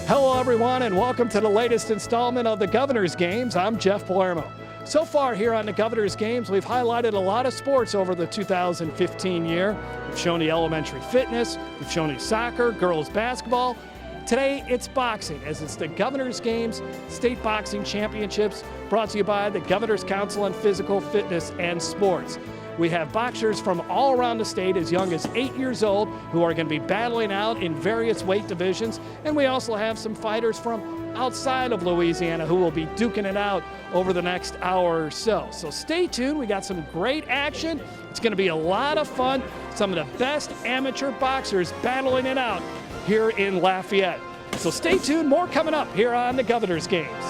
Hello everyone and welcome to the latest installment of the Governor's Games. I'm Jeff Palermo. So far here on the Governor's Games, we've highlighted a lot of sports over the 2015 year. We've shown you elementary fitness, we've shown you soccer, girls basketball. Today it's boxing, as it's the Governor's Games State Boxing Championships, brought to you by the Governor's Council on Physical Fitness and Sports. We have boxers from all around the state as young as 8 years old who are going to be battling out in various weight divisions. And we also have some fighters from outside of Louisiana who will be duking it out over the next hour or so. So stay tuned. We got some great action. It's going to be a lot of fun. Some of the best amateur boxers battling it out here in Lafayette. So stay tuned. More coming up here on the Governor's Games.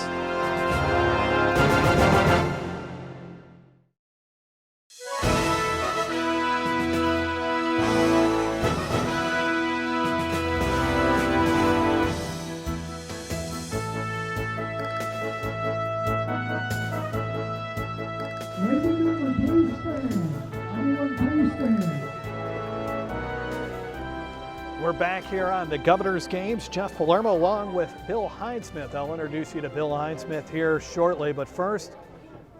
We're back here on the Governor's Games. Jeff Palermo along with Bill Hinesmith. I'll introduce you to Bill Hinesmith here shortly, but first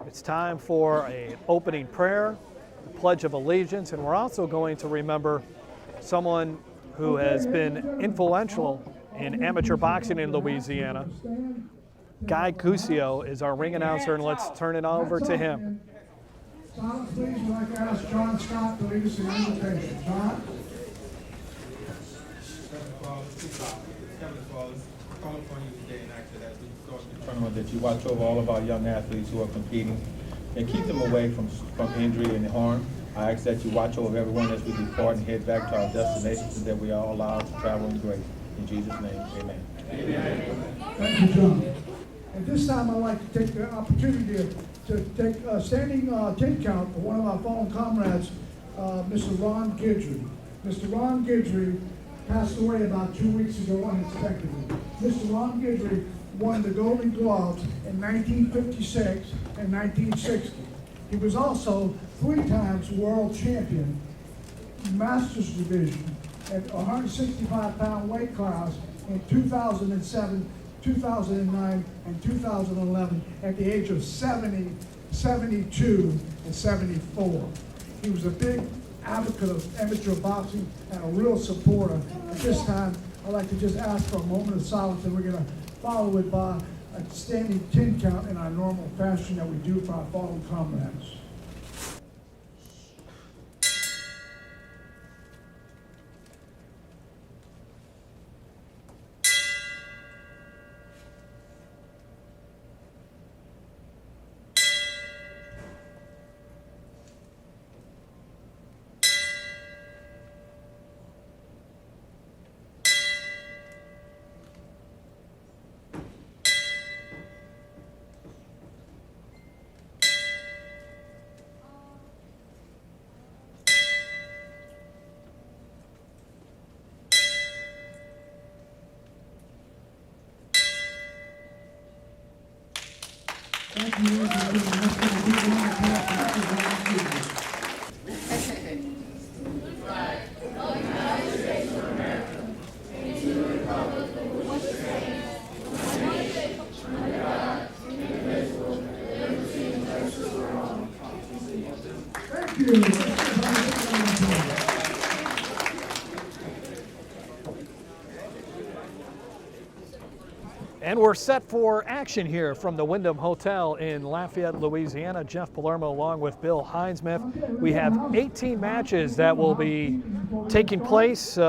it's time for an opening prayer, the Pledge of Allegiance, and we're also going to remember someone who has been influential in amateur boxing in Louisiana. Guy Cusio is our ring announcer, and let's turn it over to him. Silence, please. I'd like to ask John Scott to lead us in the invitation. John? Calling for you today and ask that we start the tournament that you watch over all of our young athletes who are competing and keep them away from injury and harm. I ask that you watch over everyone as we depart and head back to our destinations and that we are all allowed to travel in grace. In Jesus' name, amen. Amen. Thank you, John. At this time, I'd like to take the opportunity to take a standing tin count for one of our fallen comrades, Mr. Ron Guidry. Mr. Ron Guidry passed away about 2 weeks ago unexpectedly. Mr. Ron Guidry won the Golden Gloves in 1956 and 1960. He was also 3 times world champion, Masters Division at 165-pound weight class in 2007, 2009, and 2011 at the age of 70, 72, and 74. He was a big advocate of amateur boxing and a real supporter. At this time, I'd like to just ask for a moment of silence, and we're going to follow it by a standing tin count in our normal fashion that we do for our fallen comrades. Thank you. And we're set for action here from the Wyndham Hotel in Lafayette, Louisiana. Jeff Palermo along with Bill Hinesmith. We have 18 matches that will be taking place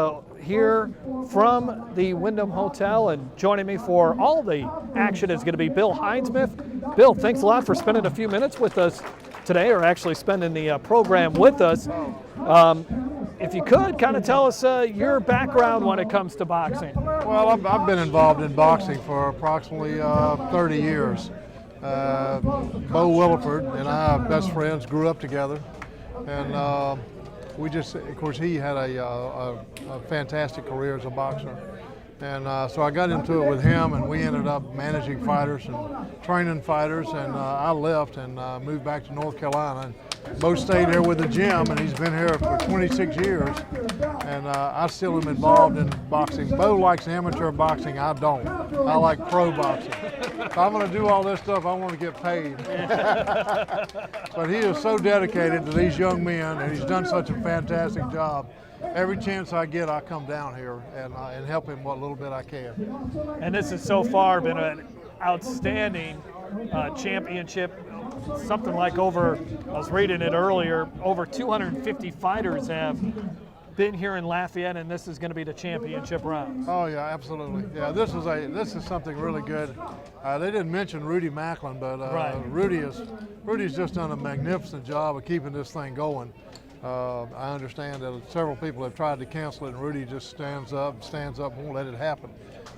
here from the Wyndham Hotel, and joining me for all the action is going to be Bill Hinesmith. Bill, thanks a lot for spending a few minutes with us today, or actually spending the program with us. if you could, kind of tell us your background when it comes to boxing. Well, I've been involved in boxing for approximately 30 years. Bo Williford and I are best friends, grew up together, and we just, of course, he had a fantastic career as a boxer. And so I got into it with him, and we ended up managing fighters and training fighters, and I left and moved back to North Carolina. And Bo stayed there with the gym, and he's been here for 26 years, and I still am involved in boxing. Bo likes amateur boxing, I don't. I like pro boxing. If I'm going to do all this stuff, I want to get paid. But he is so dedicated to these young men, and he's done such a fantastic job. Every chance I get, I come down here and help him what little bit I can. And this has so far been an outstanding championship. Something like over, I was reading it earlier, over 250 fighters have been here in Lafayette, and this is going to be the championship round. Oh yeah, absolutely. Yeah, this is something really good. They didn't mention Rudy Macklin, but Right. Rudy's just done a magnificent job of keeping this thing going. I understand that several people have tried to cancel it, and Rudy just stands up, won't let it happen.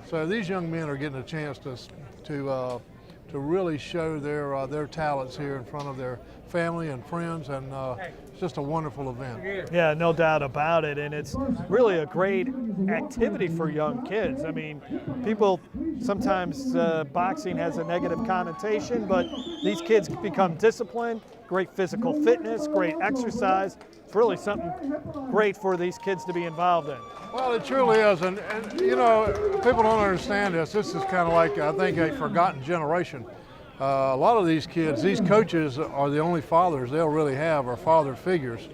So these young men are getting a chance to really show their talents here in front of their family and friends, and it's just a wonderful event. Yeah, no doubt about it, and it's really a great activity for young kids. I mean, people sometimes boxing has a negative connotation, but these kids become disciplined, great physical fitness, great exercise. It's really something great for these kids to be involved in. Well, it truly is, and you know, people don't understand this. This is kind of like, I think, a forgotten generation. A lot of these kids, these coaches are the only fathers they'll really have, are father figures.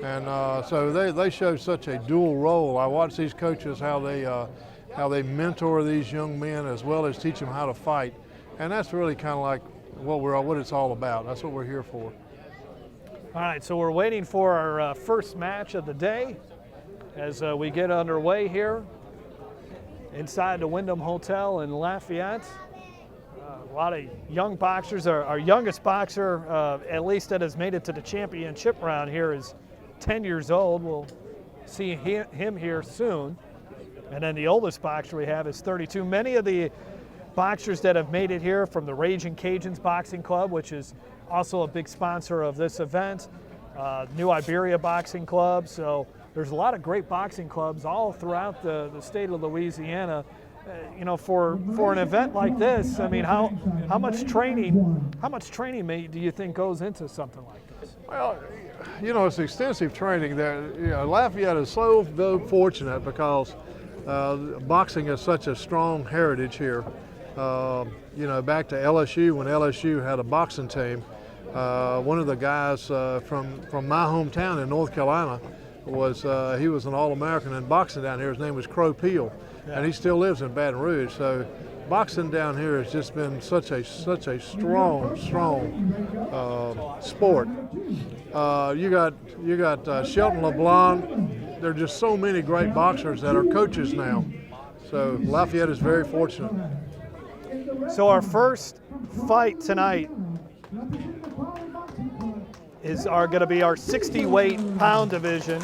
And so they show such a dual role. I watch these coaches, how they mentor these young men as well as teach them how to fight. And that's really kind of like what it's all about. That's what we're here for. All right, so we're waiting for our first match of the day as we get underway here inside the Wyndham Hotel in Lafayette. A lot of young boxers. Our youngest boxer, at least that has made it to the championship round here, is 10 years old. We'll see him here soon. And then the oldest boxer we have is 32. Many of the boxers that have made it here from the Raging Cajuns Boxing Club, which is also a big sponsor of this event, New Iberia Boxing Club. So there's a lot of great boxing clubs all throughout the state of Louisiana. You know, for an event like this, I mean, how much training do you think goes into something like this? Well, you know, it's extensive training there. You know, Lafayette is so fortunate because boxing is such a strong heritage here. You know, back to LSU, when LSU had a boxing team, one of the guys from my hometown in North Carolina he was an All-American in boxing down here. His name was Crow Peel, and he still lives in Baton Rouge. So boxing down here has just been such a strong sport. You got Shelton LeBlanc. There are just so many great boxers that are coaches now. So Lafayette is very fortunate. So our first fight tonight is going to be our 60-weight pound division.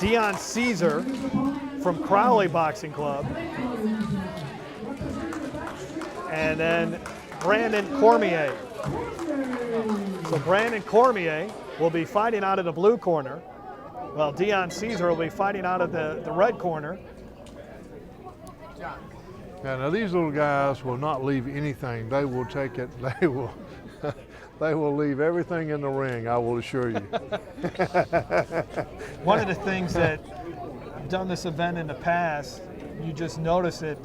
Dion Caesar from Crowley Boxing Club. And then Brandon Cormier. So Brandon Cormier will be fighting out of the blue corner, while Dion Caesar will be fighting out of the red corner. Yeah, now these little guys will not leave anything. They will take it. They will leave everything in the ring, I will assure you. One of the things that I've done this event in the past, you just notice it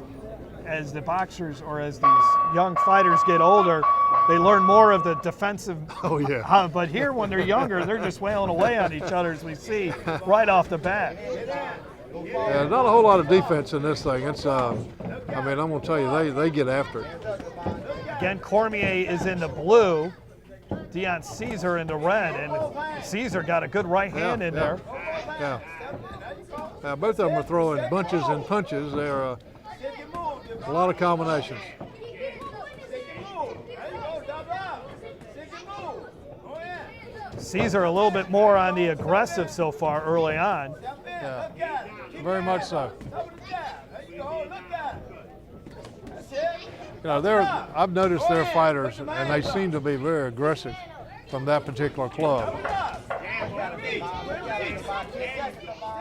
as the boxers or as these young fighters get older, they learn more of the defensive. Oh yeah. But here, when they're younger, they're just wailing away on each other, as we see right off the bat. Yeah, not a whole lot of defense in this thing. It's, I mean, I'm going to tell you, they get after it. Again, Cormier is in the blue, Dion Caesar in the red, and Caesar got a good right hand in there. Yeah. Both of them are throwing bunches and punches. They're a lot of combinations. Caesar a little bit more on the aggressive so far early on. Yeah, very much so. You know, I've noticed their fighters, and they seem to be very aggressive from that particular club.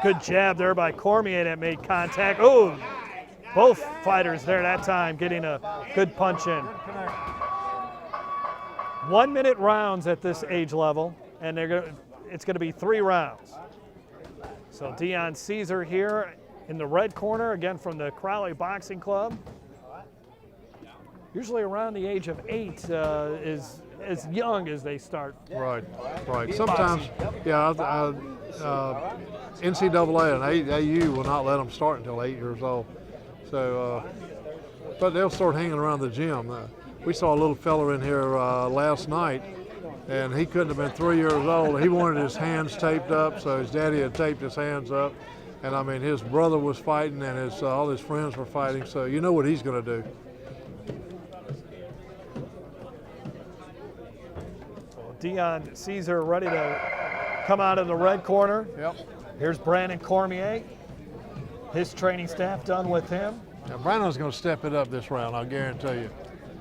Good jab there by Cormier that made contact. Oh, both fighters there that time getting a good punch in. 1 minute rounds at this age level, and it's going to be 3 rounds. So Deon Caesar here in the red corner, again from the Crowley Boxing Club. Usually around the age of 8 is as young as they start. Right, right. Sometimes, yeah, NCAA and AU will not let them start until 8 years old. So, but they'll start hanging around the gym. We saw a little fella in here last night, and he couldn't have been 3 years old. He wanted his hands taped up, so his daddy had taped his hands up. And I mean, his brother was fighting, and all his friends were fighting. So you know what he's going to do. Deon Caesar ready to come out of the red corner. Yep. Here's Brandon Cormier. His training staff done with him. Now, Brandon's going to step it up this round, I'll guarantee you.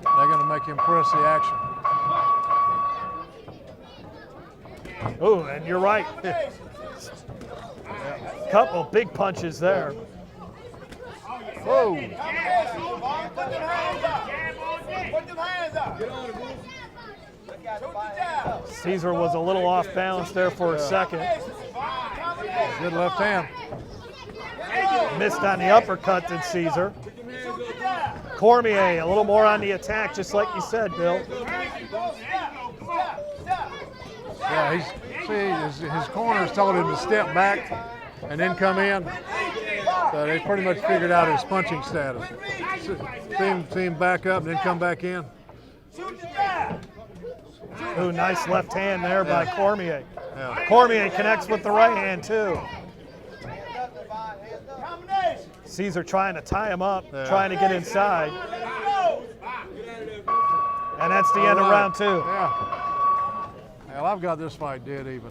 They're going to make him press the action. Oh, and you're right. Couple big punches there. Whoa. Put them hands up. Put them hands up. Caesar was a little off balance there for a second. Good left hand. Missed on the uppercut, did Caesar. Cormier a little more on the attack, just like you said, Bill. Yeah, his corners told him to step back and then come in. So they pretty much figured out his punching status. See him back up and then come back in. Ooh, nice left hand there by Cormier. Yeah. Cormier connects with the right hand too. Caesar trying to tie him up, trying to get inside. And that's the end of round 2. Yeah. Well, I've got this fight dead even.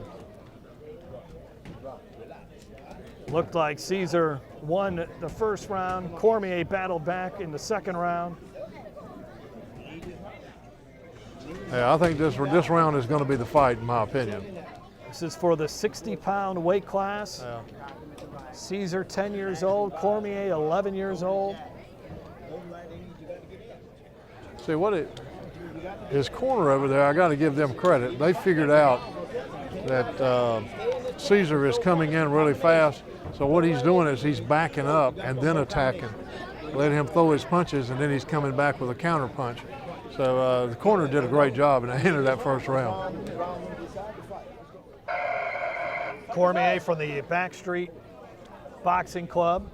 Looked like Caesar won the first round. Cormier battled back in the second round. Yeah, I think this round is going to be the fight, in my opinion. This is for the 60-pound weight class. Yeah. Caesar 10 years old, Cormier 11 years old. See, his corner over there, I got to give them credit. They figured out that Caesar is coming in really fast. So what he's doing is he's backing up and then attacking. Let him throw his punches, and then he's coming back with a counter punch. So the corner did a great job in the end of that first round. Cormier from the Backstreet Boxing Club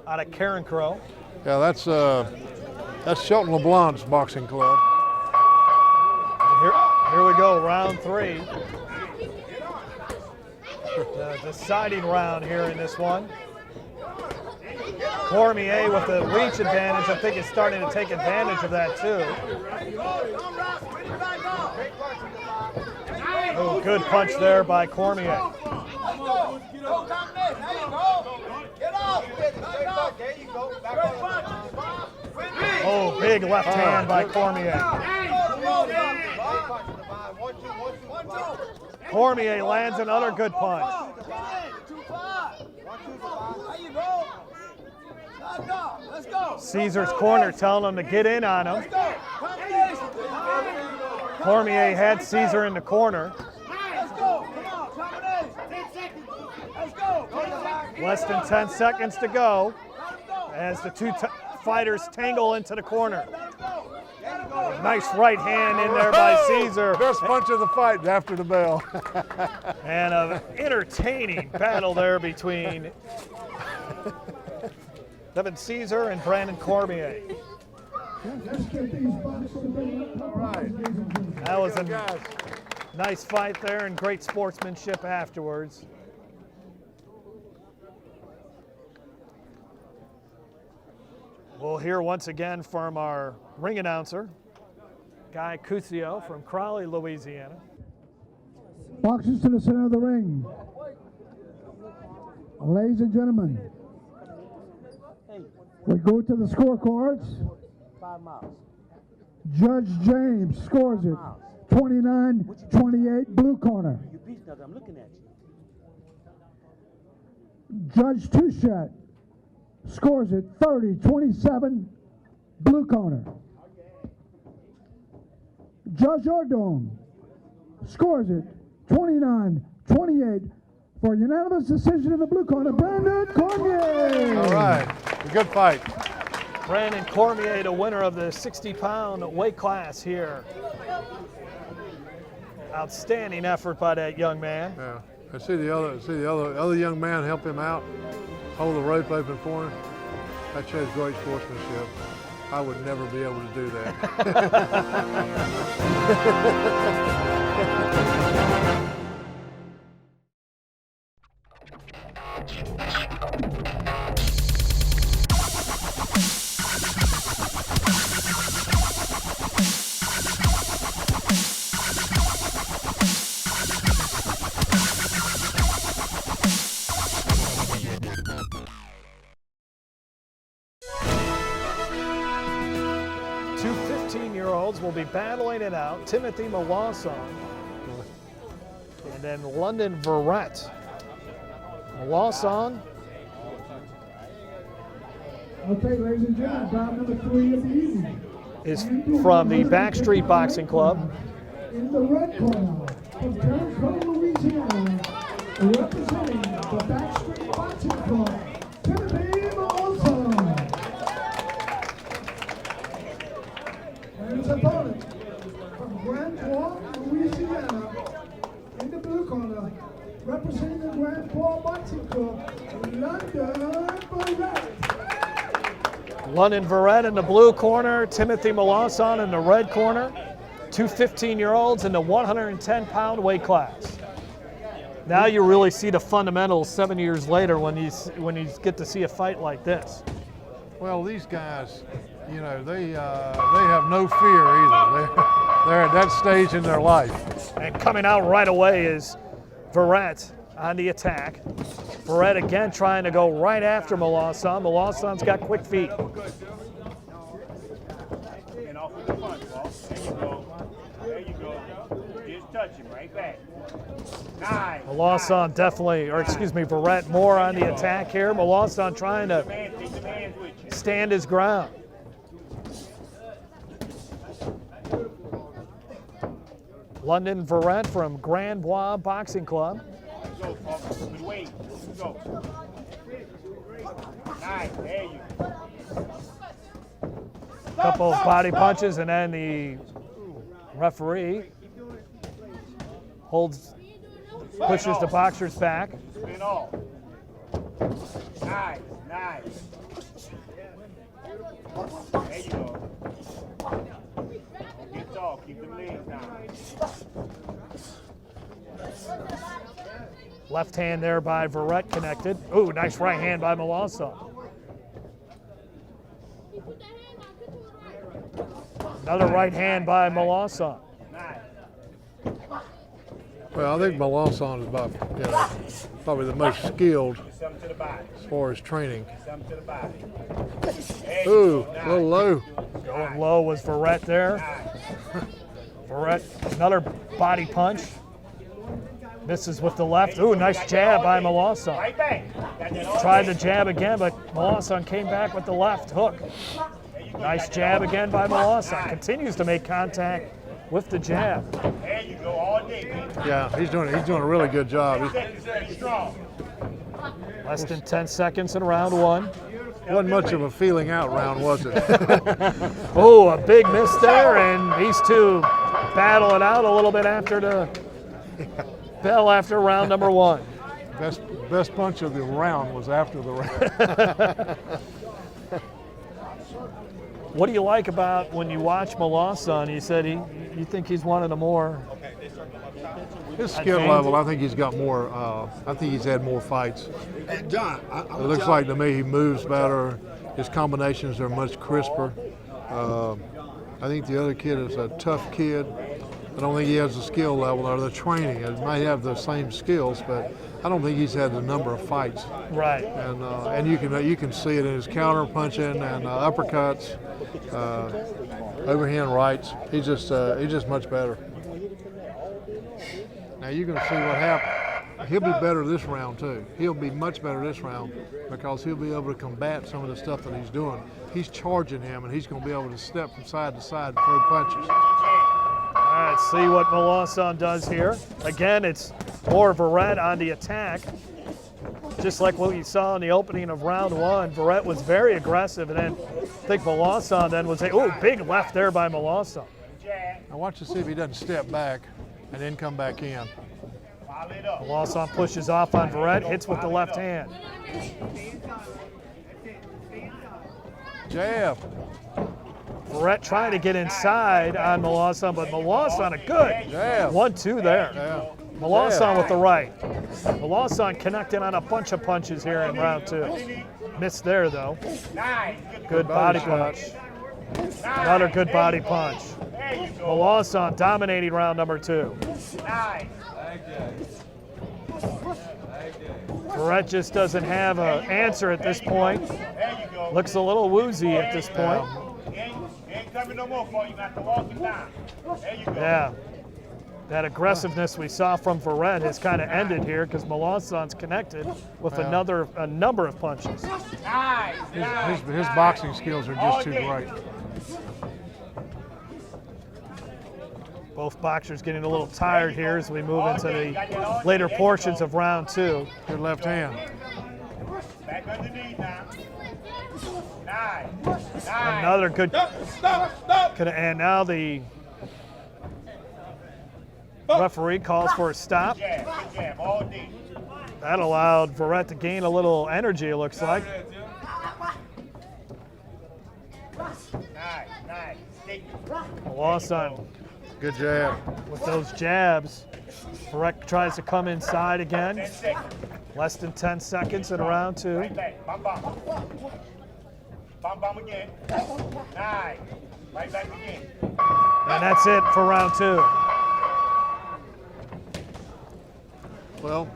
out of Carencro. Yeah, that's Shelton LeBlanc's boxing club. Here we go, round 3. The deciding round here in this one. Cormier with the reach advantage, I think is starting to take advantage of that too. Oh, good punch there by Cormier. Oh, big left hand by Cormier. Cormier lands another good punch. Caesar's corner telling him to get in on him. Cormier had Caesar in the corner. Less than 10 seconds to go as the two fighters tangle into the corner. Nice right hand in there by Caesar. Best punch of the fight after the bell. And an entertaining battle there between Devin Caesar and Brandon Cormier. That was a nice fight there and great sportsmanship afterwards. We'll hear once again from our ring announcer, Guy Cusio from Crowley, Louisiana. Boxers to the center of the ring. Ladies and gentlemen, we go to the scorecards. 5 miles. Judge James scores it 29-28 blue corner. You beat nothing. I'm looking at you. Judge Touchette scores it 30-27 blue corner. Judge Ordon scores it 29-28 for unanimous decision in the blue corner, Brandon Cormier. All right, a good fight. Brandon Cormier, the winner of the 60-pound weight class here. Outstanding effort by that young man. Yeah, I see the other young man help him out, hold the rope open for him. That shows great sportsmanship. I would never be able to do that. Two 15-year-olds will be battling it out. Timothy Mawson and then London Verrett. Mawson. Okay, ladies and gentlemen, bout number 3 of the evening. Is from the Backstreet Boxing Club. In the red corner, from Terracona, Louisiana, representing the Backstreet Boxing Club, Timothy Mawson. And his opponent, from Grand Pointe, Louisiana, in the blue corner, representing the Grand Pointe Boxing Club, London Verrett. London Verrett in the blue corner, Timothy Mawson in the red corner. Two 15-year-olds in the 110-pound weight class. Now you really see the fundamentals 7 years later when you get to see a fight like this. Well, these guys, you know, they have no fear either. They're at that stage in their life. And coming out right away is Verrett on the attack. Verrett again trying to go right after Mawson. Mawson's got quick feet. And off with the punch, boss. There you go. There you go. Just touch him right back. Nice. Mawson definitely, or excuse me, Verrett more on the attack here. Mawson trying to Man, take some hands with you. stand his ground. London Verrett from Grand Bois Boxing Club. Go, folks. Good weight. Go. Nice. There you go. Couple of body punches, and then the referee pushes the boxers back. Spin off. Nice. Nice. There you go. Don't get tall. Keep them legs down. Left hand there by Verrett connected. Ooh, nice right hand by Mawson. Another right hand by Mawson. Nice. Well, I think Mawson is about, you know, probably the most skilled Something to the body. as far as training. Something to the body. Ooh, a little low. Going low was Verrett there. Verrett, another body punch. Misses with the left. Ooh, nice jab by Mawson. Right back. Got that all Tried day. the jab again, but Mawson came back with the left hook. Nice jab again by Mawson. Continues to make contact with the jab. There you go. All day, man. Yeah, he's doing a really good job. Stay strong. Less than 10 seconds in round one. Wasn't much of a feeling out round, was it? Oh, a big miss there, and these two battle it out a little bit after the bell after round number one. Best punch of the round was after the round. What do you like about when you watch Mawson? You said you think he's one of the more. His skill level, I think he's got more. I think he's had more fights. John, It looks like to me he moves better. His combinations are much crisper. I think the other kid is a tough kid. I don't think he has the skill level or the training. He might have the same skills, but I don't think he's had the number of fights. Right. And you can see it in his counter punching and uppercuts, overhand rights. He's just much better. Now you're going to see what happens. He'll be better this round too. He'll be much better this round because he'll be able to combat some of the stuff that he's doing. He's charging him, and he's going to be able to step from side to side and throw punches. All right, see what Melancon does here. Again, it's more Verrett on the attack. Just like what we saw in the opening of round one, Verrett was very aggressive, and then I think Melancon then was big left there by Melancon. Now watch to see if he doesn't step back and then come back in. Melancon pushes off on Verrett, hits with the left hand. Jab. Verrett trying to get inside on Melancon, but Melancon a good Jab. 1-2 there. Yeah. Melancon with the right. Melancon connecting on a bunch of punches here in round two. Missed there though. Good body punch. Another good body punch. Melancon dominating round number two. Verrett just doesn't have an answer at this point. Looks a little woozy at this point. Yeah. That aggressiveness we saw from Verrett has kind of ended here because Melancon's connected with a number of punches. His boxing skills are just too great. Both boxers getting a little tired here as we move into the later portions of round two. Good left hand. Back underneath now. Another good. And now the referee calls for a stop. That allowed Verrett to gain a little energy, it looks like. Melancon Good jab. with those jabs. Verrett tries to come inside again. Less than 10 seconds in round two. Right back. Bum, bum. Bum, bum again. Nice. Right back again. And that's it for round two. Well,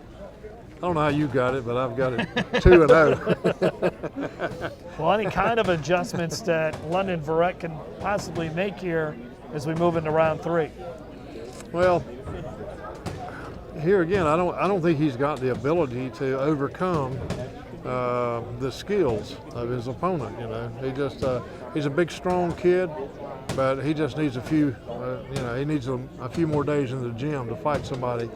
I don't know how you got it, but I've got it 2-0. Well, any kind of adjustments that London Verrett can possibly make here as we move into round three? Well, here again, I don't think he's got the ability to overcome the skills of his opponent. You know, he's a big, strong kid, but he just needs a few. He needs a few more days in the gym to fight somebody.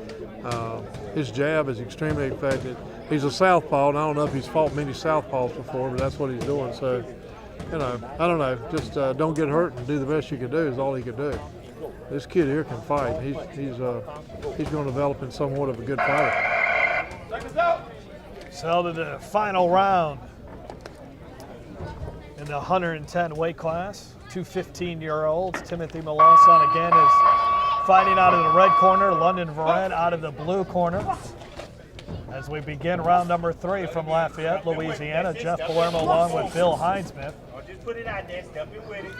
His jab is extremely effective. He's a southpaw, and I don't know if he's fought many southpaws before, but that's what he's doing. So, I don't know. Just don't get hurt and do the best you can do is all he can do. This kid here can fight. He's going to develop in somewhat of a good fighter. So to the final round in the 110 weight class. 2 15-year-olds. Timothy Melancon again is fighting out of the red corner. London Verrett out of the blue corner. As we begin round number 3 from Lafayette, Louisiana, Jeff Palermo along with Bill Heinzman. Just put it out there, step it with it.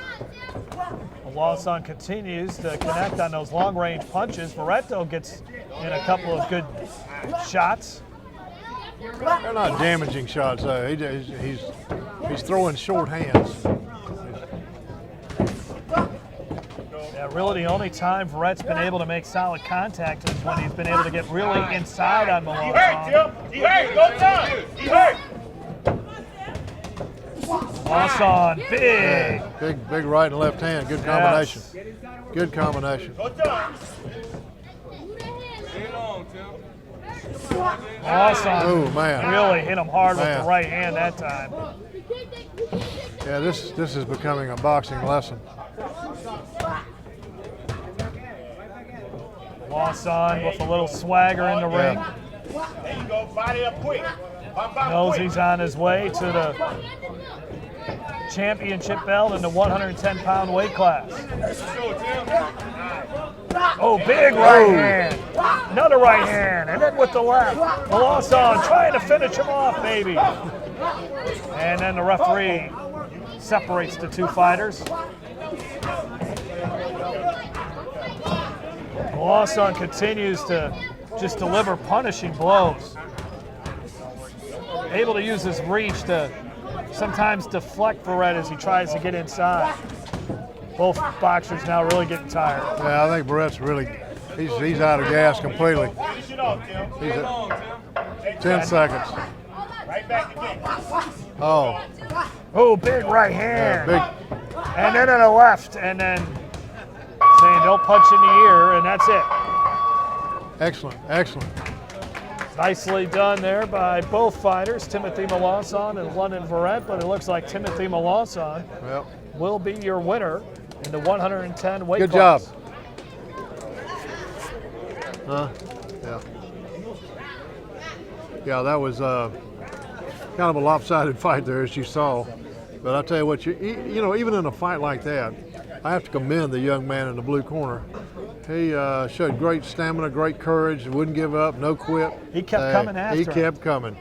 Melancon continues to connect on those long-range punches. Barreto gets in a couple of good shots. They're not damaging shots, though. He's throwing short hands. Yeah, really the only time Verrett's been able to make solid contact is when he's been able to get really inside on Melancon. He hurt, Tim. He hurt. Go down. He hurt. Melancon, big. Yeah, big right and left hand. Good combination. Yes. Good combination. Go down. Melancon Oh man. really hit him hard with Man. the right hand that time. Yeah, this is becoming a boxing lesson. Melancon with a little swagger in the ring. There you go. Body up quick. Bum, bum, Knows quick. he's on his way to the championship belt in the 110-pound weight class. Oh, big right hand. Another right hand, and then with the left. Melancon trying to finish him off, maybe. And then the referee separates the two fighters. Lawson continues to just deliver punishing blows. Able to use his reach to sometimes deflect Verrett as he tries to get inside. Both boxers now really getting tired. Yeah, I think Barrett's really, he's out of gas completely. Finish it off, Tim. He's at 10 seconds. Right back again. Oh, Oh, big right yeah, hand. big. And then to the left, and then saying don't punch in the ear, and that's it. Excellent, excellent. Nicely done there by both fighters, Timothy Melancon and London Verrett, but it looks like Timothy Melancon Well, will be your winner in the 110 weight good job. class. Huh? Yeah. Yeah, that was kind of a lopsided fight there, as you saw. But I tell you what, you know, even in a fight like that, I have to commend the young man in the blue corner. He showed great stamina, great courage, wouldn't give up, no quit. He kept coming after He him. kept coming.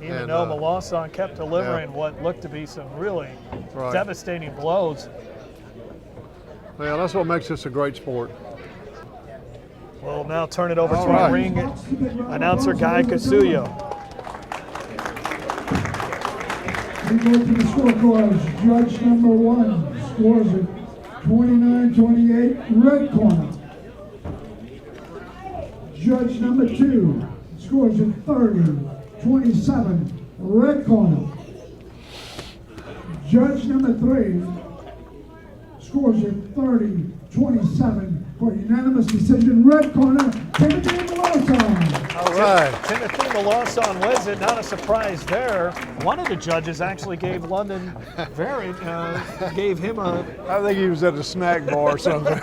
Even And, though Melancon kept delivering yeah. what looked to be some really Right. devastating blows. Well, that's what makes this a great sport. We'll now turn it over to All our right. ring announcer, Guy Casuyo. We go to the scorecards. Judge number 1 scores at 29-28, red corner. Judge number 2 scores at 30-27, red corner. Judge number 3 scores at 30-27 for unanimous decision, red corner, Timothy Melancon. All right. Timothy Melancon wins it. Not a surprise there. One of the judges actually gave London Verrett, gave him a. I think he was at a snack bar or something.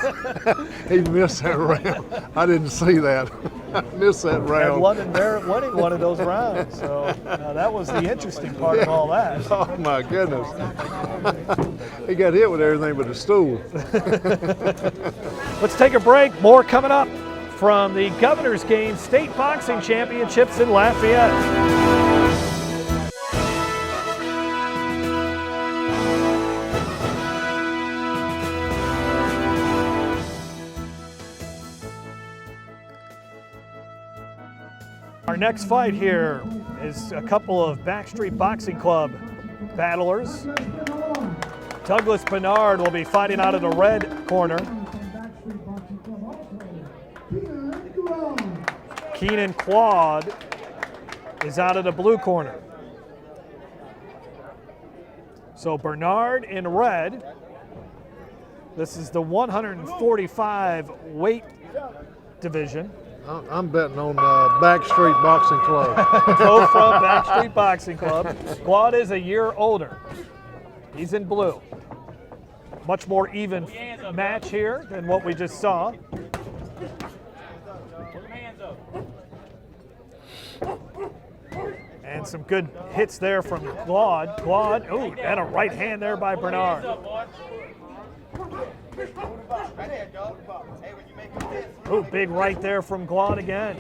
He missed that round. I didn't see that. I missed that And round. London Verrett winning one of those rounds. So that was the interesting part of all that. Oh my goodness. He got hit with everything but a stool. Let's take a break. More coming up from the Governor's Game State Boxing Championships in Lafayette. Our next fight here is a couple of Backstreet Boxing Club battlers. Douglas Bernard will be fighting out of the red corner. Keenan Quad is out of the blue corner. So Bernard in red. This is the 145 weight division. I'm betting on Backstreet Boxing Club. Both from Backstreet Boxing Club. Quad is a year older. He's in blue. Much more even match here than what we just saw. And some good hits there from Claude. Claude, ooh, and a right hand there by Bernard. Ooh, big right there from Claude again.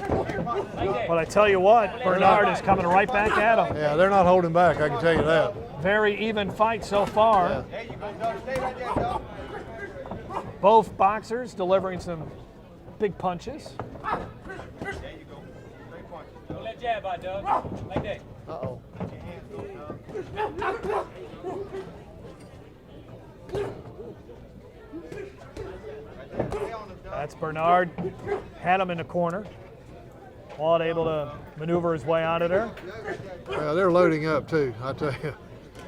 But I tell you what, Bernard is coming right back at him. Yeah, they're not holding back, I can tell you that. Very even fight so far. Both boxers delivering some big punches. Don't let jab out, Doug. Like that. Uh-oh. That's Bernard. Had him in the corner. Claude able to maneuver his way out of there. Yeah, they're loading up too, I tell you.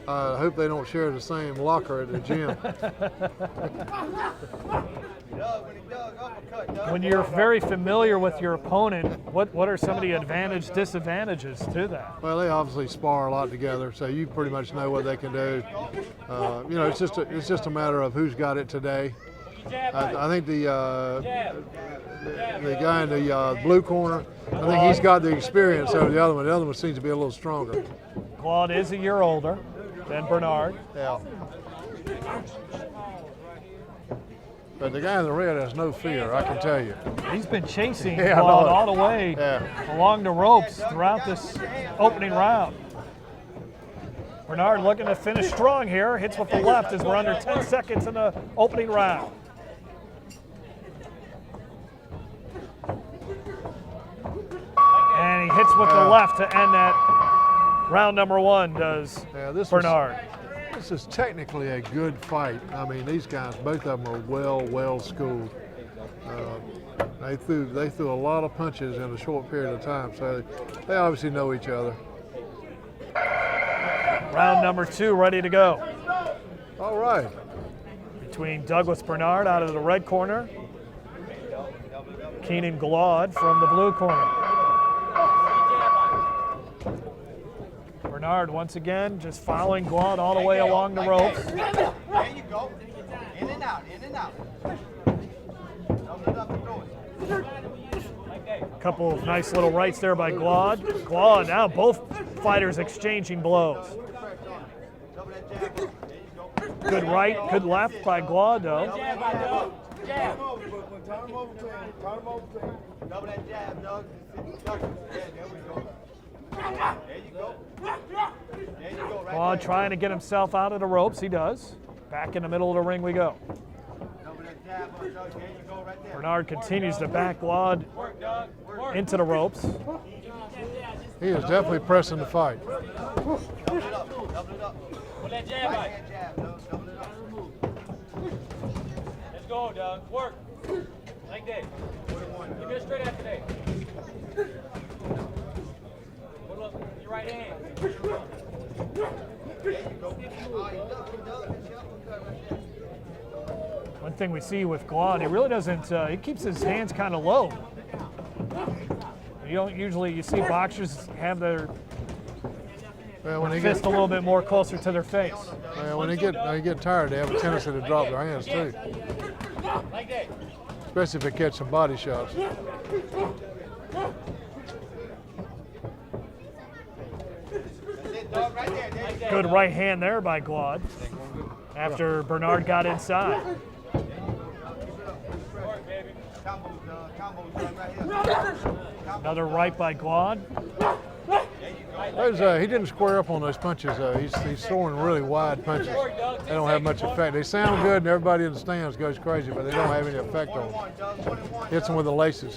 I hope they don't share the same locker at the gym. When you're very familiar with your opponent, what are some of the disadvantages to that? Well, they obviously spar a lot together, so you pretty much know what they can do. You know, it's just a matter of who's got it today. I think the guy in the blue corner, I think he's got the experience over the other one. The other one seems to be a little stronger. Claude is a year older than Bernard. Yeah. But the guy in the red has no fear, I can tell you. He's been chasing Yeah, I Claude know. all the way along the ropes throughout this opening round. Bernard looking to finish strong here. Hits with the left as we're under 10 seconds in the opening round. with the left to end that round number 1, does Yeah, this Bernard. This is technically a good fight. I mean, these guys, both of them are well schooled. They threw a lot of punches in a short period of time, so they obviously know each other. Round number 2 ready to go. All right. Between Douglas Bernard out of the red corner, Keenan Glaude from the blue corner. Bernard once again just following Glaude all the way along the ropes. There you go. In and out, in and out. Double it up and throw it. A couple of nice little rights there by Glaude. Glaude, now both fighters exchanging blows. Double that jab. There you go. Good right, good left by Glaude though. Jab, by Doug. Jab. Double that jab, Doug. Yeah, there we go. There you go. There you go. Right Glaude there. trying to get himself out of the ropes, he does. Back in the middle of the ring we go. Double that jab, Doug. There you go, right there. Bernard continues to back Glaude Work, Doug. Work. into the ropes. He is definitely pressing the fight. Double it up. Double it up. Put that jab Right out. hand jab, Doug. Double it up. Let's go, Doug. Work. Like that. Give me a straight after that. Put up your right hand. There you go. Oh, you duck, Doug. That's your uppercut right there. One thing we see with Glaude, he really doesn't, he keeps his hands kind of low. You don't usually, you see boxers have their Well, when they fist a little bit more closer to their face. when they get tired, they have a tendency to drop their hands too, Like that. especially if they catch some body shots. That's it, Doug. Right there. There you go. Good right hand there by Glaude after Bernard got inside. Work, baby. Combos, Doug. Combos, Doug. Right here. Another right by Glaude. He didn't square up on those punches though. He's throwing really wide punches. They don't have much effect. They sound good and everybody in the stands goes crazy, but they don't have any effect on them. 1 Doug. 1-1. Hits them with the laces.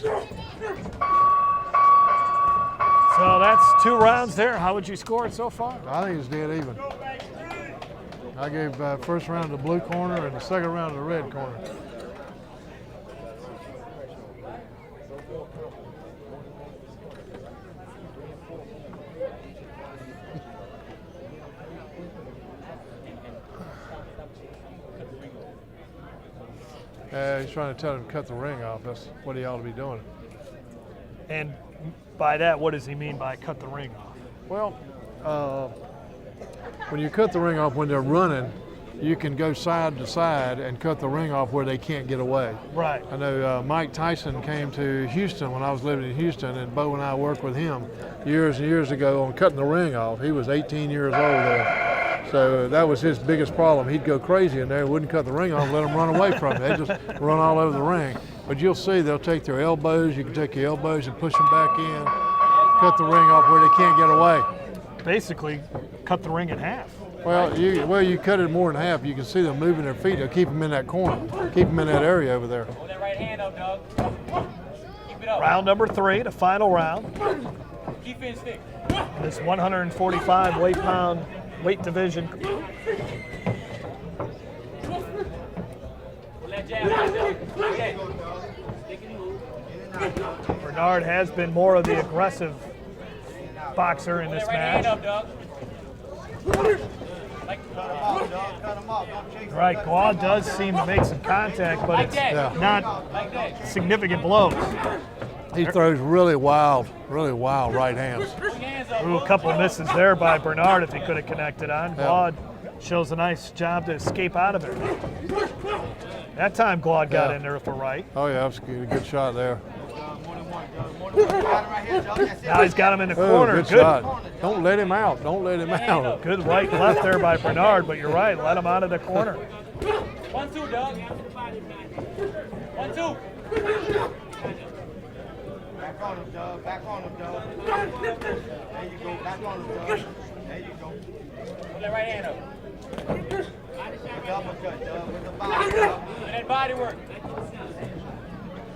So that's 2 rounds there. How would you score it so far? I think it's dead even. I gave first round to the blue corner and the second round to the red corner. He's trying to tell him to cut the ring off. That's what he ought to be doing. And by that, what does he mean by cut the ring off? Well, when you cut the ring off when they're running, you can go side to side and cut the ring off where they can't get away. Right. I know Mike Tyson came to Houston when I was living in Houston, and Bo and I worked with him years and years ago on cutting the ring off. He was 18 years old there. So that was his biggest problem. He'd go crazy in there, wouldn't cut the ring off, let them run away from it. They just run all over the ring. But you'll see they'll take their elbows, you can take your elbows and push them back in, cut the ring off where they can't get away. Basically, cut the ring in half. Well, you cut it more than half. You can see them moving their feet. They'll keep them in that corner, keep them in that area over there. Hold that right hand up, Doug. Keep it up. Round number 3, the final round. Keep in stick. This 145 weight division. Put that jab out, Doug. Like that. Bernard has been more of the aggressive boxer in Put this that right hand match. up, Doug. Like, Cut him off, Doug. Cut him off. Don't chase him. Right, Glaude does seem to make some contact, but like it's that. not Like that. significant blows. He throws really wild right hands. Bring your hands up. Ooh, a couple misses there by Bernard if he could have connected on. Glaude shows a nice job to escape out of it. That time Glaude got Yeah. in there with a right. Oh yeah, that's a good shot there. Got him right here, Doug. That's it. Now he's got him in the Oh, corner. good shot. Don't let him out. Don't let him out. Good right left there by Bernard, but you're right, let him out of the corner. 1-2, Doug. 1-2. Back on him, Doug. Back on him, Doug. There you go. Back on him, Doug. There you go. Put that right hand up. With the uppercut, Doug. With the body, Doug. And that body work.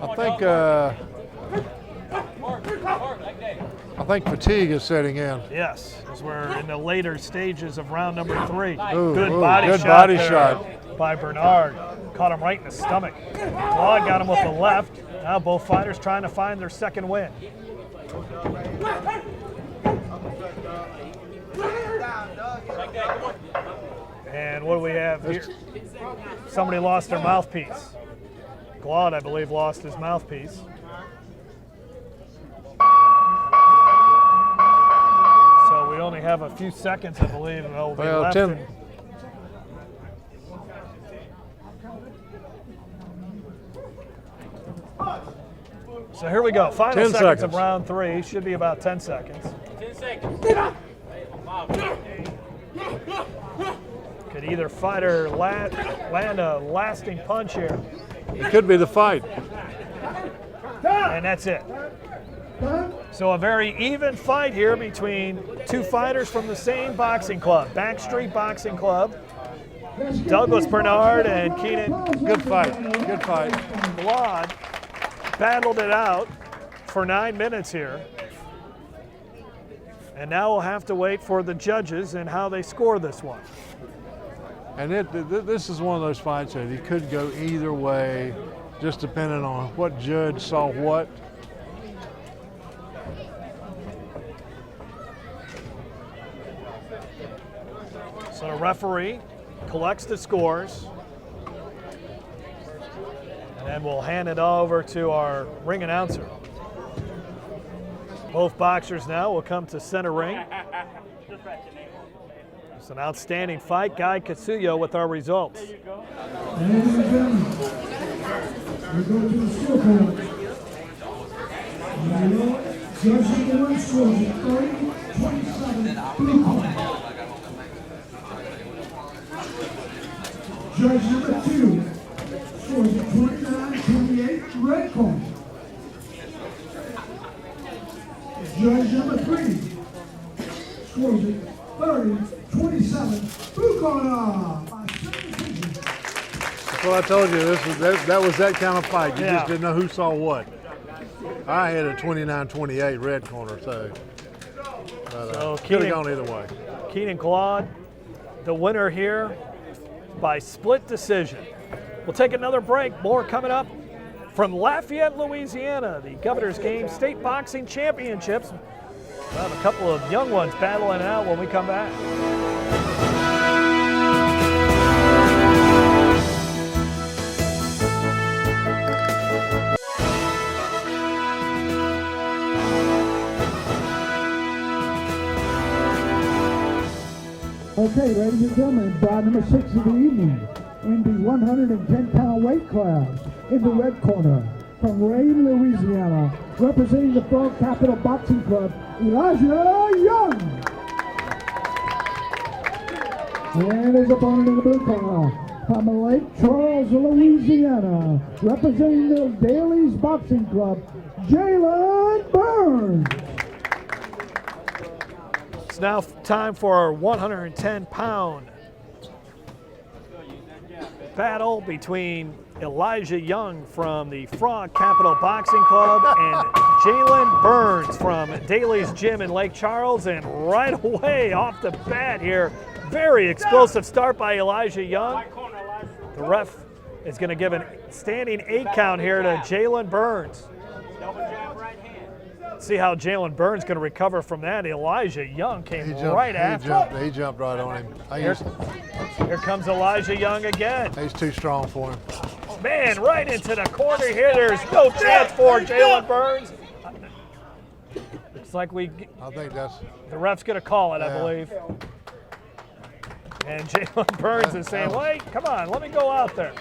I think Work, like that. I I think fatigue is setting in. Yes, as we're in the later stages of round number 3. Ooh, Good ooh, body good shot body there shot. by Bernard. Caught him right in the stomach. Claude got him with the left. Now both fighters trying to find their second win. And what do we have here? Somebody lost their mouthpiece. Claude, I believe, lost his mouthpiece. So we only have a few seconds, I believe, that will be Well, left. 10. So here we go. Final 10 seconds of seconds. round 3. Should be about 10 seconds. 10 seconds. Could either fighter land a lasting punch here. It could be the fight. And that's it. So a very even fight here between two fighters from the same boxing club, Backstreet Boxing Club. Douglas Bernard and Keenan Good fight. Good fight. Claude battled it out for 9 minutes here. And now we'll have to wait for the judges and how they score this one. And this is one of those fights that it could go either way, just depending on what judge saw what. So the referee collects the scores, and then we'll hand it over to our ring announcer. Both boxers now will come to center ring. It's an outstanding fight. Guy Katsuyo with our results. Ladies and gentlemen, we go to the scoreboard. Judge number 1 scores at 30-27, blue corner. Judge number 2 scores at 29-28, red corner. Judge number 3 scores at 30-27, blue corner. By split decision. That's what I told you. That was that kind of fight. You Yeah. just didn't know who saw what. I had a 29-28 red corner, so So could have Keenan- gone either way. Keenan Claude, the winner here by split decision. We'll take another break. More coming up from Lafayette, Louisiana, the Governor's Game State Boxing Championships. We'll have a couple of young ones battling it out when we come back. Okay, ladies and gentlemen, bout number 6 of the evening in the 110-pound weight class in the red corner from Rayne, Louisiana, representing the Frog Capital Boxing Club, Elijah Young. And his opponent in the blue corner from Lake Charles, Louisiana, representing the Daly's Boxing Club, Jalen Burns. It's now time for our 110-pound battle between Elijah Young from the Frog Capital Boxing Club and Jalen Burns from Daly's Gym in Lake Charles. And right away off the bat here, very explosive start by Elijah Young. The ref is going to give a standing 8 count here to Jalen Burns. See how Jalen Burns going to recover from that. Elijah Young came right after. He jumped right on him. Here comes Elijah Young again. He's too strong for him. Man, right into the corner here. There's no chance for Jalen Burns. Looks like I think that's the ref's going to call it, I Yeah. believe. And Jalen Burns is saying, wait, come on, let me go out there.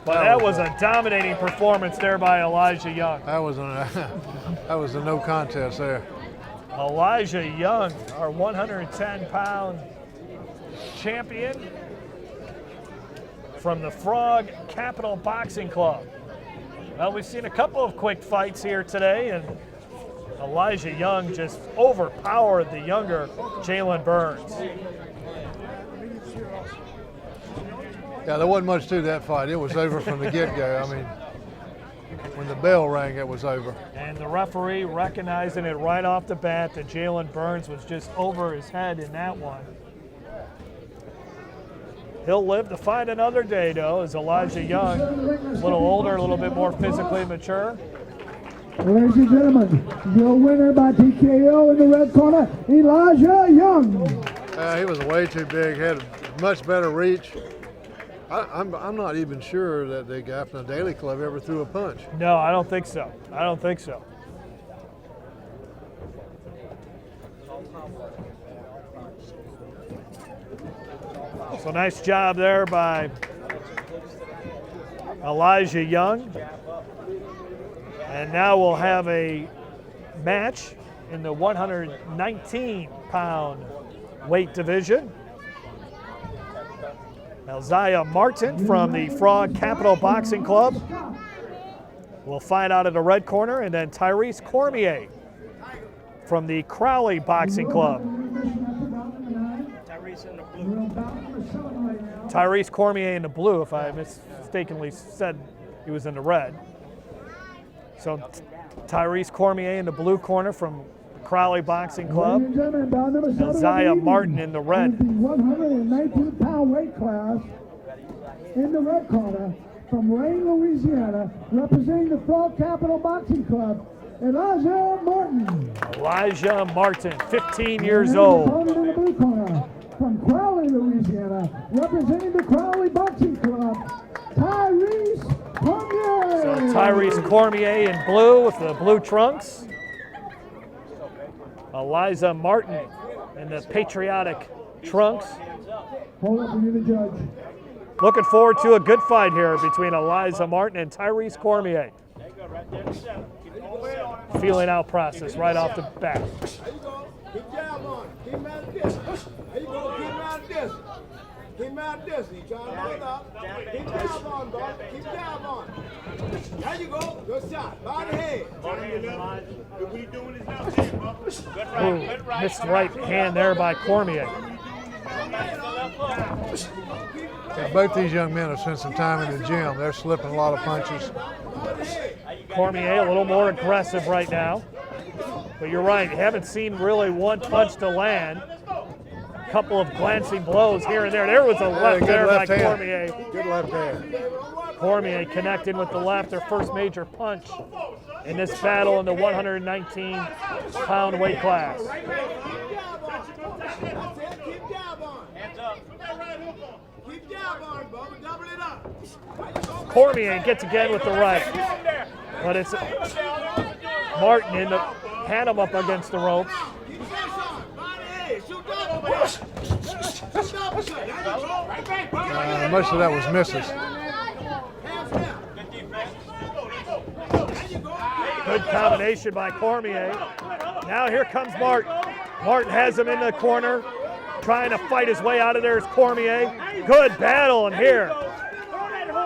But that was a dominating performance there by Elijah Young. that was a no contest there. Elijah Young, our 110-pound champion from the Frog Capital Boxing Club. Well, we've seen a couple of quick fights here today, and Elijah Young just overpowered the younger Jalen Burns. Yeah, there wasn't much to that fight. It was over from the get-go. I mean, when the bell rang, it was over. And the referee recognizing it right off the bat that Jalen Burns was just over his head in that one. He'll live to fight another day, though, as Elijah Young, a little older, a little bit more physically mature. Ladies and gentlemen, your winner by TKO in the red corner, Elijah Young. He was way too big, had much better reach. I'm not even sure that the guy from the Daily Club ever threw a punch. No, I don't think so. I don't think so. So nice job there by Elijah Young. And now we'll have a match in the 119-pound weight division. Elziah Martin from the Frog Capital Boxing Club will fight out of the red corner, and then Tyrese Cormier from the Crowley Boxing Club. Tyrese Cormier in the blue, if I mistakenly said he was in the red. So Tyrese Cormier in the blue corner from Crowley Boxing Club. Elziah Martin in the red. The 119-pound weight class in the red corner from Rayne, Louisiana, representing the Frog Capital Boxing Club, Elijah Martin. Elijah Martin, 15 years old. Opponent in the blue corner from Crowley, Louisiana, representing the Crowley Boxing Club, Tyrese Cormier. So Tyrese Cormier in blue with the blue trunks. Elijah Martin in the patriotic trunks. Hold up and you're the judge. Looking forward to a good fight here between Elijah Martin and Tyrese Cormier. Feeling out process right off the bat. There you go. Keep jab on. Keep him at this. There you go. Keep him at this. Keep him at this. He's trying to hold up. Keep jab on, bro. Keep jab on. There you go. Good shot. By the head. Ooh, missed right hand there by Cormier. Yeah, both these young men have spent some time in the gym. They're slipping a lot of punches. Cormier a little more aggressive right now. But you're right, haven't seen really one punch to land. A couple of glancing blows here and there. There was a left good there left by hand. Cormier. Good left hand. Cormier connecting with the left, their first major punch in this battle in the 119-pound weight class. Keep jab on. Hands up. Keep jab on, bro. Double it up. Cormier gets again with the right. But it's Martin in the, had him up against the ropes. Keep this on. By the head. Shoot double. Push. Shoot double. Right back. Most of that was misses. Hands down. Good combination by Cormier. Now here comes Martin. Martin has him in the corner, trying to fight his way out of there is Cormier. Good battle in here.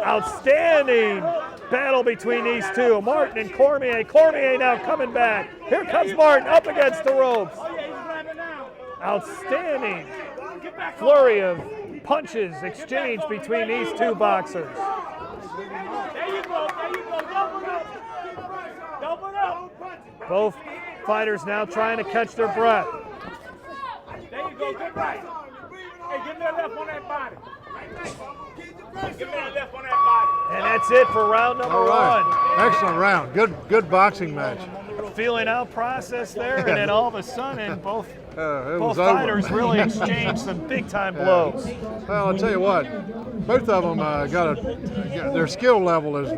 Outstanding battle between these two, Martin and Cormier. Cormier now coming back. Here comes Martin up against the ropes. Outstanding flurry of punches exchanged between these two boxers. Both fighters now trying to catch their breath. There you go, good right. Hey, give me a left on that body. Give me a left on that body. And that's it for round number All right. one. Excellent round. Good boxing match. Feeling out process there, and then all of a sudden both It was both over. fighters really exchanged some big time blows. Well, I'll tell you what, both of them their skill level is,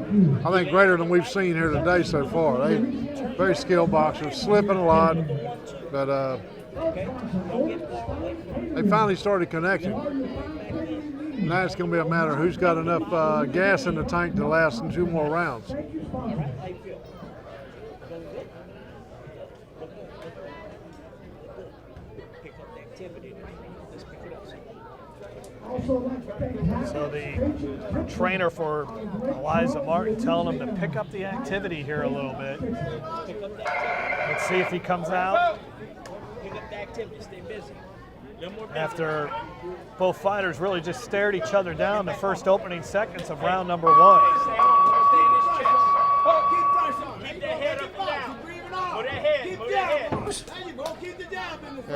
I think, greater than we've seen here today so far. They very skilled boxers, slipping a lot, but they finally started connecting. Now it's going to be a matter of who's got enough gas in the tank to last in 2 more rounds. So the trainer for Elijah Martin telling him to pick up the activity here a little bit. Let's see if he comes out. After both fighters really just stared each other down the first opening seconds of round number one.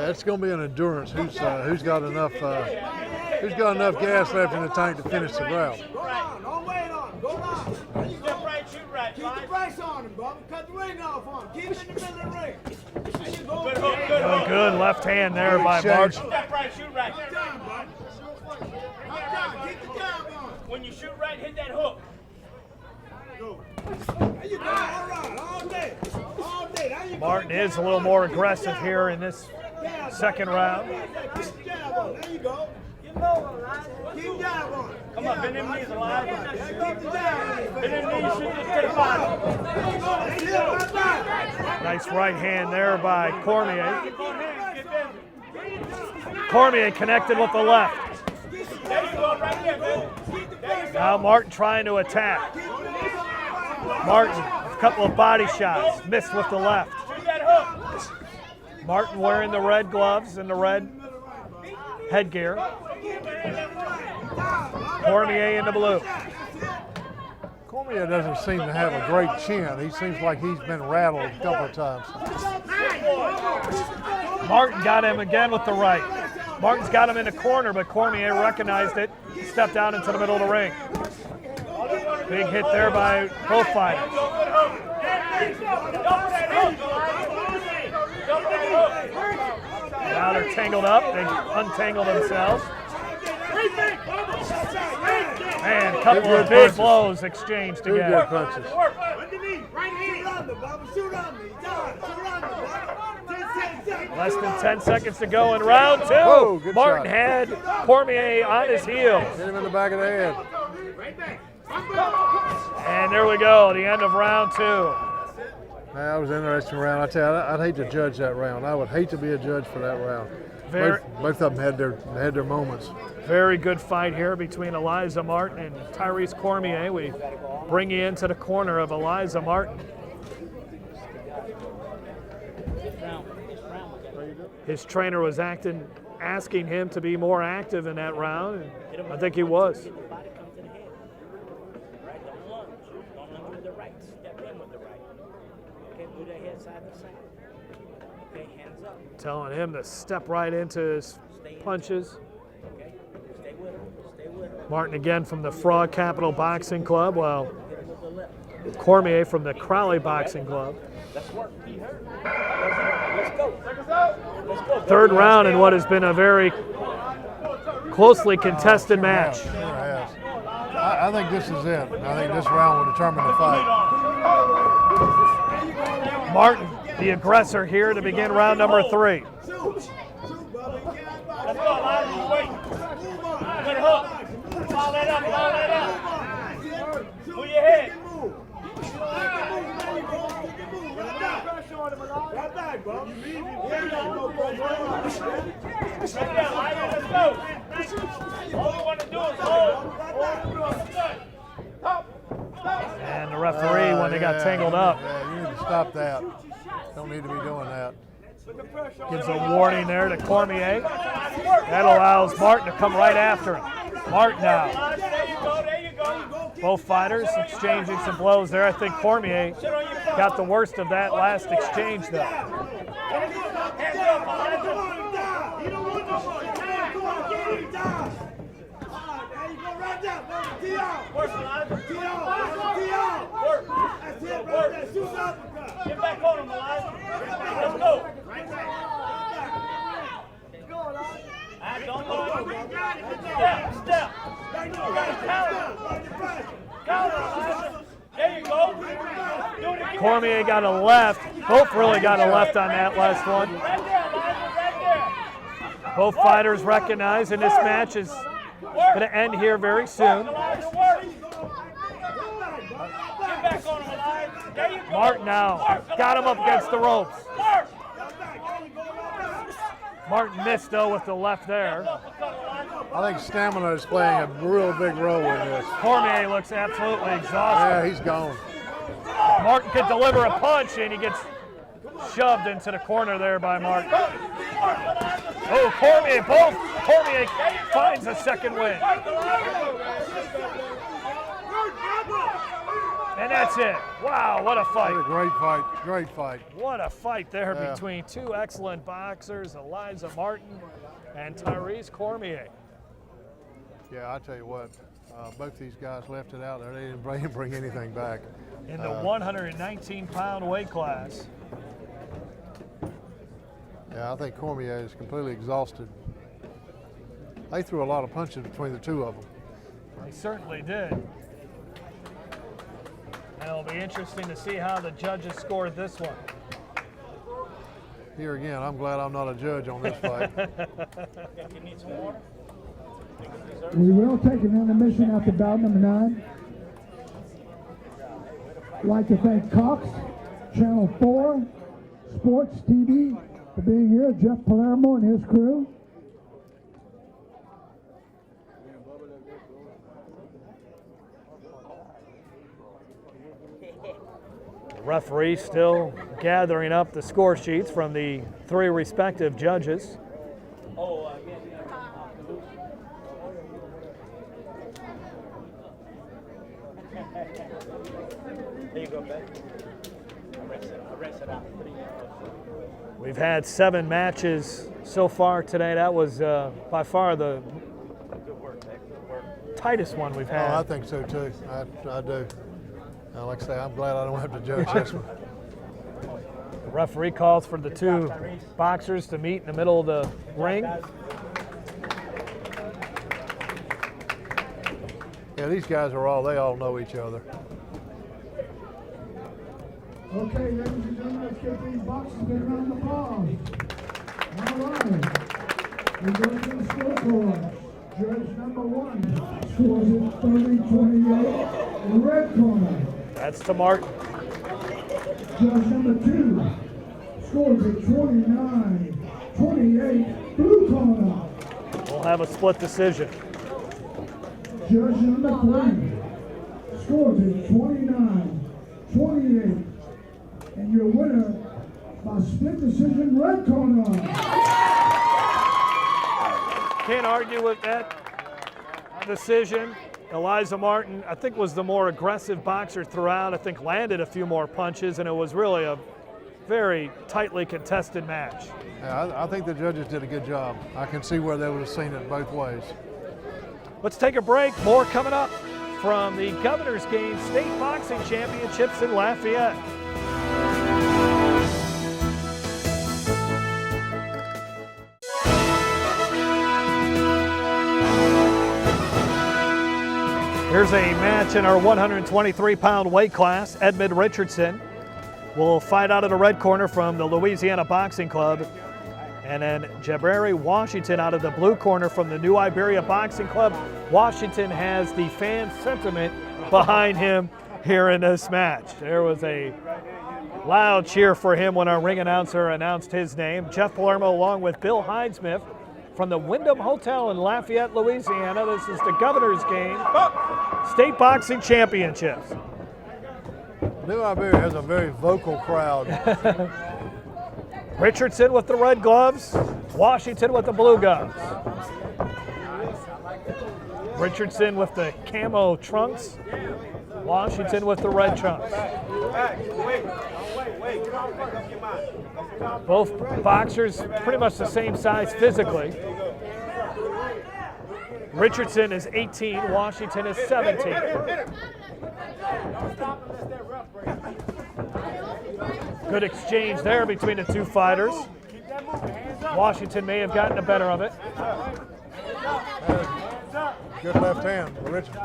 it's going to be an endurance. Who's got enough gas left in the tank to finish the route? Go on, don't wait on him. Go on. There you Step go. right, shoot right. Keep the brakes on him, brother. Cut the ring off on him. Keep him in the middle of the ring. There you go. Good hook, good A hook. good left hand there by Exchange. Martin. Step right, shoot right. Up down, bud. Up down. Keep the jab on. When you shoot right, hit that hook. There you go. All right. All day. All day. There you go. Martin is a little more aggressive here in this Jab, second brother. round. Keep the jab on. There you go. Keep the jab on. Come on, bend them knees, Elijah. Keep the jab on. Bend them knees, shoot this to the bottom. There you go. That's it. Right back. Nice right hand there by Cormier. Keep on him, get busy. Cormier connected with the left. There you go, right there, man. There you go. Now Martin trying to attack. Martin, a couple of body shots, missed with the left. Shoot that hook. Martin wearing the red gloves and the red headgear. Cormier in the blue. Cormier doesn't seem to have a great chin. He seems like he's been rattled a couple of times. Martin got him again with the right. Martin's got him in the corner, but Cormier recognized it, stepped out into the middle of the ring. Big hit there by both fighters. Now they're tangled up. They untangle themselves. Man, a couple of big blows exchanged Two good together. punches. Less than 10 seconds to go in round two. Whoa, good Martin shot. had Cormier on his heels. Hit him in the back of the head. And there we go, the end of round two. That was an interesting round. I tell you, I'd hate to judge that round. I would hate to be a judge for that round. Very- Both of them had their moments. Very good fight here between Eliza Martin and Tyrese Cormier. We bring you into the corner of Eliza Martin. His trainer was asking him to be more active in that round, and I think he was. The body comes to the head. Right? Don't lunge. Don't lunge with the right. Step in with the right. Okay, move that head side to side. Okay, hands up. Telling him to step right into his punches. Okay? Stay with him. Stay with him. Martin again from the Frog Capital Boxing Club, while Hit him with the left. Cormier from the Crowley Boxing Club. Let's work. He hurt. Let's go. Let's go. Third round in what has been a very closely contested match. Sure has. I think this is it. I think this round will determine the fight. Martin, the aggressor here to begin round number three. Let's go, Elijah. Wait. Good hook. Follow that up, follow that up. Move your head. Right back, bro. Right there, Elijah. Let's go. All we want to do is hold. And the referee, when they got tangled up, Yeah, you need to stop that. Don't need to be doing that. gives a warning there to Cormier. That allows Martin to come right after him. Martin now. Elijah, there you go, there you go. Both fighters exchanging some blows there. I think Cormier got the worst of that last exchange, though. Hands up, Elijah. Work, Elijah. Work. Get back on him, Elijah. Let's go. Don't go. Step. You gotta counter. Counter, Elijah. There you go. Do it again. Cormier got a left. Both really got a left on that last one. Right there, Elijah. Right there. Both fighters recognize in this match is going to end here very soon. Elijah, work. Get back on him, Elijah. There you go. Martin now got him up against the ropes. Work. Martin missed, though, with the left there. I think stamina is playing a real big role in this. Cormier looks absolutely Yeah, exhausted. he's gone. Martin could deliver a punch, and he gets shoved into the corner there by Martin. Oh, Cormier finds a second win. And And that's it. Wow, what a What a fight. great fight. Great fight. What a fight there Yeah. between two excellent boxers, Elijah Martin and Tyrese Cormier. Yeah, I tell you what, both these guys left it out there. They didn't bring anything back. In the 119-pound weight class. Yeah, I think Cormier is completely exhausted. They threw a lot of punches between the two of them. They certainly did. And it'll be interesting to see how the judges scored this one. Here again, I'm glad I'm not a judge on this fight. You need some water? We will take an intermission after bout number 9. I'd like to thank Cox, Channel 4, Sports TV for being here, Jeff Palermo and his crew. The referee still gathering up the score sheets from the 3 respective judges. There you go, Ben. Arrest it out. We've had 7 matches so far today. That was by far the tightest one we've Oh, had. I think so too. I do. Like I say, I'm glad I don't have to judge this one. The referee calls for the 2 boxers to meet in the middle of the ring. Yeah, these guys are all know each other. Okay, ladies and gentlemen, let's get these boxes get around the ball. All right. We go to the scoreboard. Judge number 1 scores it 30-28 in the red corner. That's to Martin. Judge number 2 scores it 29-28 blue corner. We'll have a split decision. Judge number 3 scores it 29-28. And your winner by split decision, red corner. Can't argue with that decision. Elijah Martin, I think, was the more aggressive boxer throughout. I think landed a few more punches, and it was really a very tightly contested match. Yeah, I think the judges did a good job. I can see where they would have seen it both ways. Let's take a break. More coming up from the Governor's Game State Boxing Championships in Lafayette. Here's a match in our 123-pound weight class. Edmund Richardson will fight out of the red corner from the Louisiana Boxing Club. And then Jabrari Washington out of the blue corner from the New Iberia Boxing Club. Washington has the fan sentiment behind him here in this match. There was a loud cheer for him when our ring announcer announced his name. Jeff Palermo along with Bill Heidsmith from the Wyndham Hotel in Lafayette, Louisiana. This is the Governor's Game State Boxing Championships. New Iberia has a very vocal crowd. Richardson with the red gloves, Washington with the blue gloves. Richardson with the camo trunks, Washington with the red trunks. Both boxers pretty much the same size physically. Richardson is 18, Washington is 17. Good exchange there between the 2 fighters. Washington may have gotten the better of it. Good left hand for Richard.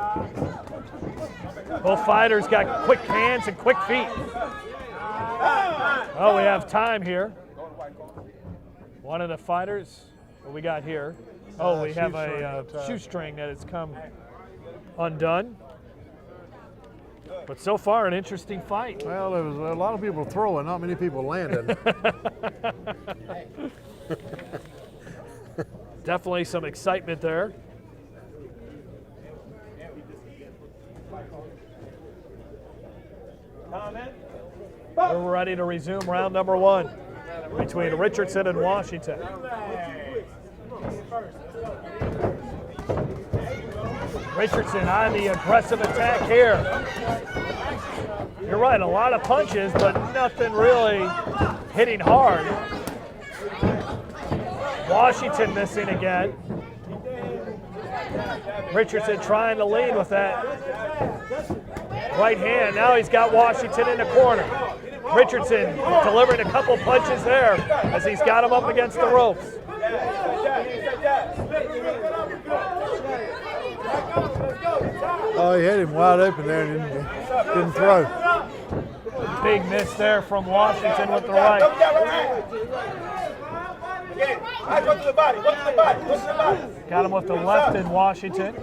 Both fighters got quick hands and quick feet. Oh, we have time here. One of the fighters, what we got here? Oh, we have a shoestring that has come undone. But so far, an interesting fight. Well, there was a lot of people throwing, not many people landing. Definitely some excitement there. We're ready to resume round number 1 between Richardson and Washington. Richardson on the aggressive attack here. You're right, a lot of punches, but nothing really hitting hard. Washington missing again. Richardson trying to lead with that right hand. Now he's got Washington in the corner. Richardson delivering a couple punches there as he's got him up against the ropes. Oh, he hit him wide open there and didn't throw. Big miss there from Washington with the right. Got him with the left in Washington.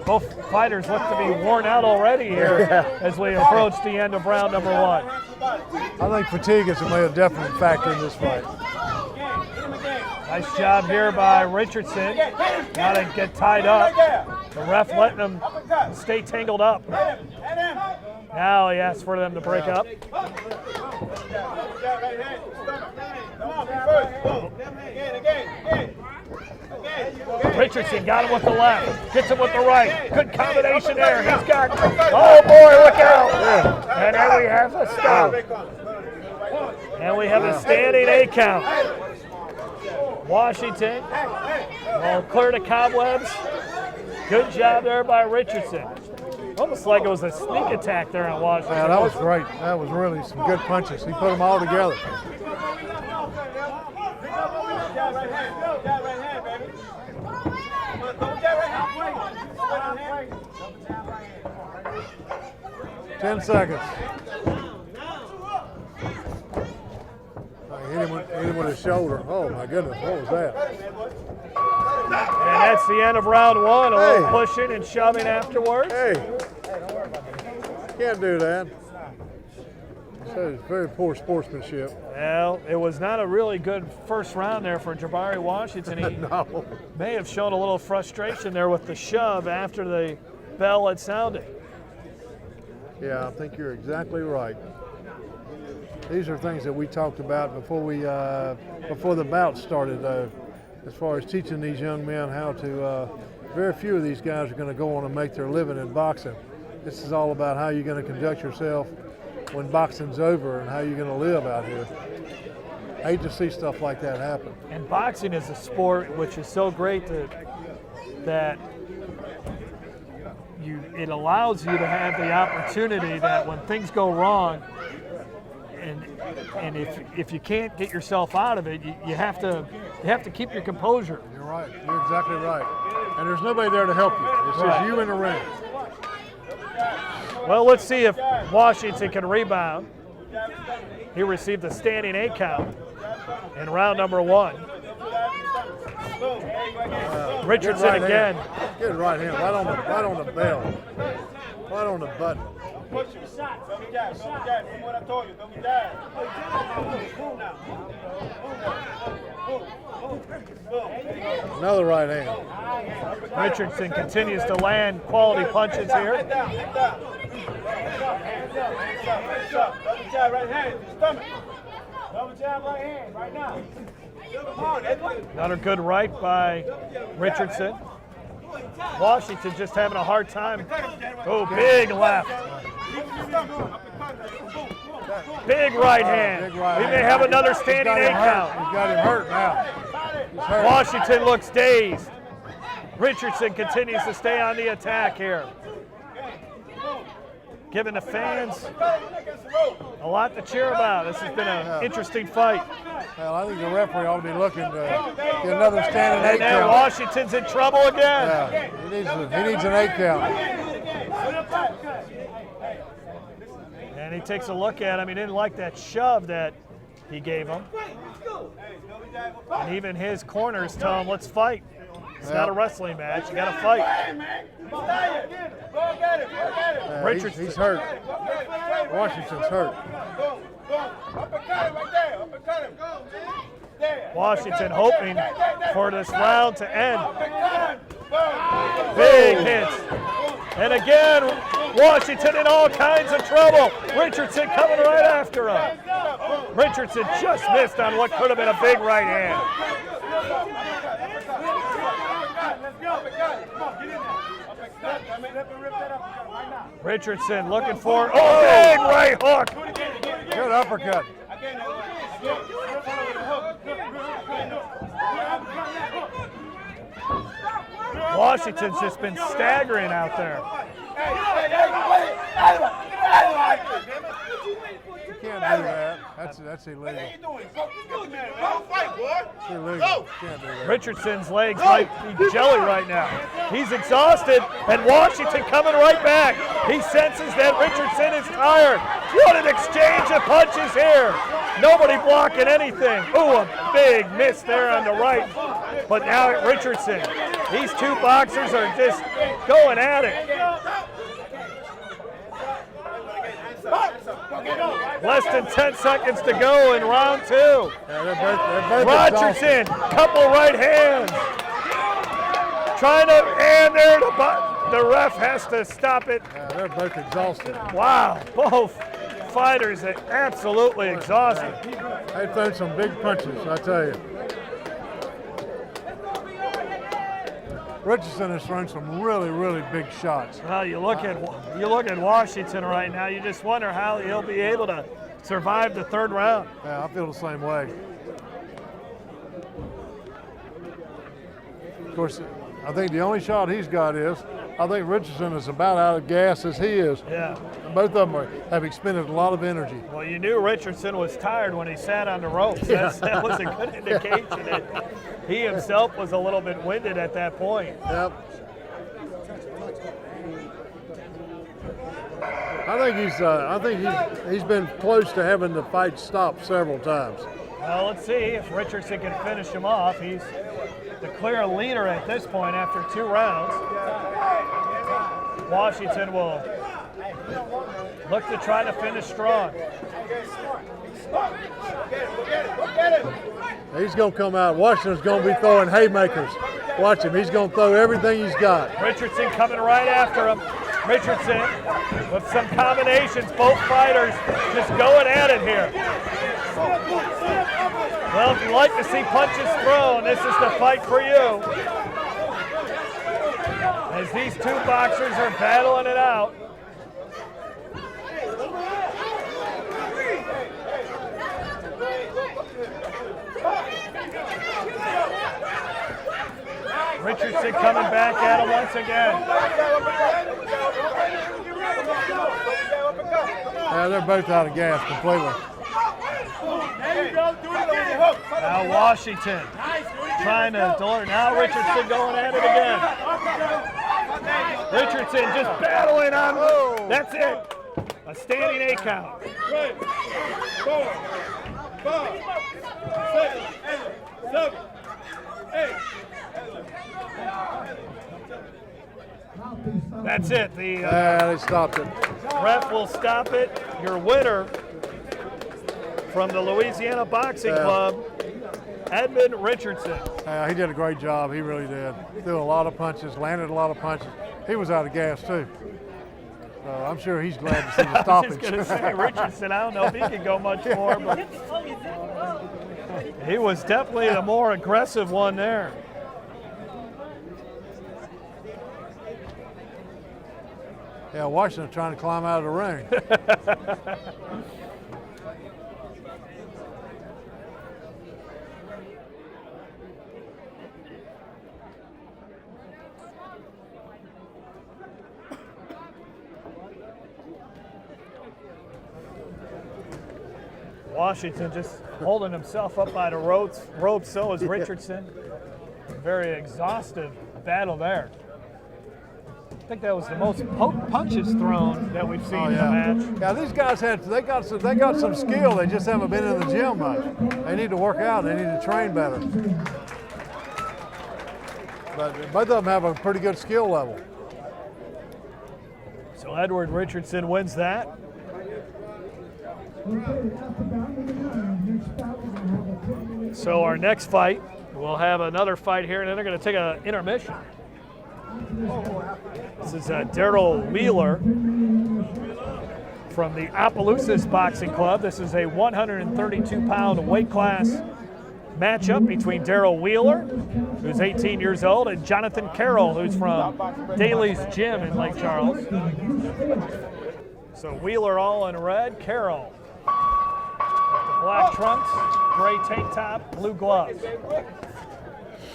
Both fighters look to be worn out already here as we approach the end of round number 1. I think fatigue is a definite factor in this fight. Nice job here by Richardson. Got to get tied up. The ref letting him stay tangled up. Now he asks for them to break up. Richardson got him with the left, gets him with the right. Good combination there. He's got, oh boy, look out. And then we have a stop. And we have a standing 8 count. Washington will clear the cobwebs. Good job there by Richardson. Almost like it was a sneak attack there on Washington. Yeah, that was great. That was really some good punches. He put them all together. 10 seconds. Hit him with his shoulder. Oh my goodness, what was that? And that's the end of round 1. A little pushing and shoving afterwards. Hey, can't do that. So it's very poor sportsmanship. Well, it was not a really good first round there for Jabari Washington. He No. may have shown a little frustration there with the shove after the bell had sounded. Yeah, I think you're exactly right. These are things that we talked about before the bout started, as far as teaching these young men how to. Very few of these guys are going to go on and make their living in boxing. This is all about how you're going to conduct yourself when boxing's over and how you're going to live out here. I hate to see stuff like that happen. And boxing is a sport which is so great that it allows you to have the opportunity that when things go wrong, and if you can't get yourself out of it, you have to keep your composure. You're right. You're exactly right. And there's nobody there to help you. It's just you in the ring. Well, let's see if Washington can rebound. He received a standing 8 count in round number 1. Richardson Good right again. Hand. Good right hand, right on the bell, right on the button. Another right hand. Richardson continues to land quality punches here. Another good right by Richardson. Washington just having a hard time. Oh, big left. Big right hand. Big right We hand. may have another standing 8 count. He's got him hurt now. He's hurt. Washington looks dazed. Richardson continues to stay on the attack here. Giving the fans a lot to cheer about. This has been an interesting fight. Well, I think the referee ought to be looking to get another standing 8 And now count. Washington's in trouble again. Yeah, he needs an 8 count. And he takes a look at him. He didn't like that shove that he gave him. And even his corners tell him, let's fight. It's not a wrestling match. You got to fight. Richardson. He's hurt. Washington's hurt. Washington hoping for this round to end. Big hits. And again, Washington in all kinds of trouble. Richardson coming right after him. Richardson just missed on what could have been a big right hand. Let's go. Come on, get in there. Let me rip that up right now. Richardson looking for, big right hook. Good uppercut. Washington's just been staggering out there. You can't do that. That's illegal. It's illegal. Can't do that. Richardson's legs might be jelly right now. He's exhausted, and Washington coming right back. He senses that Richardson is tired. What an exchange of punches here. Nobody blocking anything. Ooh, a big miss there on the right. But now Richardson, these two boxers are just going at it. Less than 10 seconds to go in round 2. Yeah, they're both Richardson, couple right hands. Trying to, and there the ref has to stop it. Yeah, they're both exhausted. Wow, both fighters are absolutely exhausted. They thrown some big punches, I tell you. Richardson has thrown some really, really big shots. Well, you look at Washington right now. You just wonder how he'll be able to survive the 3rd round. Yeah, I feel the same way. Of course, I think the only shot he's got is, I think Richardson is about out of gas as he is. Yeah. And both of them have expended a lot of energy. Well, you knew Richardson was tired when he sat on the ropes. That was a good indication that he himself was a little bit winded at that point. Yep. I think he's been close to having the fight stopped several times. Well, let's see if Richardson can finish him off. He's the clear leader at this point after 2 rounds. Washington will look to try to finish strong. He's going to come out. Washington's going to be throwing haymakers. Watch him. He's going to throw everything he's got. Richardson coming right after him. Richardson with some combinations. Both fighters just going at it here. Well, if you like to see punches thrown, this is the fight for you. As these two boxers are battling it out. Richardson coming back at him once again. Yeah, they're both out of gas completely. Now Washington trying to deliver. Now Richardson going at it again. Richardson just battling on. That's it. A standing 8 count. 3, 4, 5, 6, 7, 8. That's it. The They stopped it. ref will stop it. Your winner from the Louisiana Boxing Club, Edmund Richardson. He did a great job. He really did. Threw a lot of punches, landed a lot of punches. He was out of gas too. So I'm sure he's glad to see the I was stoppage. just going to say, Richardson, I don't know if he can go much more, but he was definitely the more aggressive one there. Yeah, Washington trying to climb out of the ring. Washington just holding himself up by the ropes. So is Richardson. Very exhaustive battle there. I think that was the most punches thrown that we've seen in the match. Yeah, these guys they got some skill. They just haven't been in the gym much. They need to work out. They need to train better. But both of them have a pretty good skill level. So Edward Richardson wins that. So our next fight, we'll have another fight here, and then they're going to take an intermission. This is Daryl Wheeler from the Opelousas Boxing Club. This is a 132-pound weight class matchup between Darrell Wheeler, who's 18 years old, and Jonathan Carroll, who's from Daly's Gym in Lake Charles. So Wheeler all in red, Carroll the black trunks, gray tank top, blue gloves.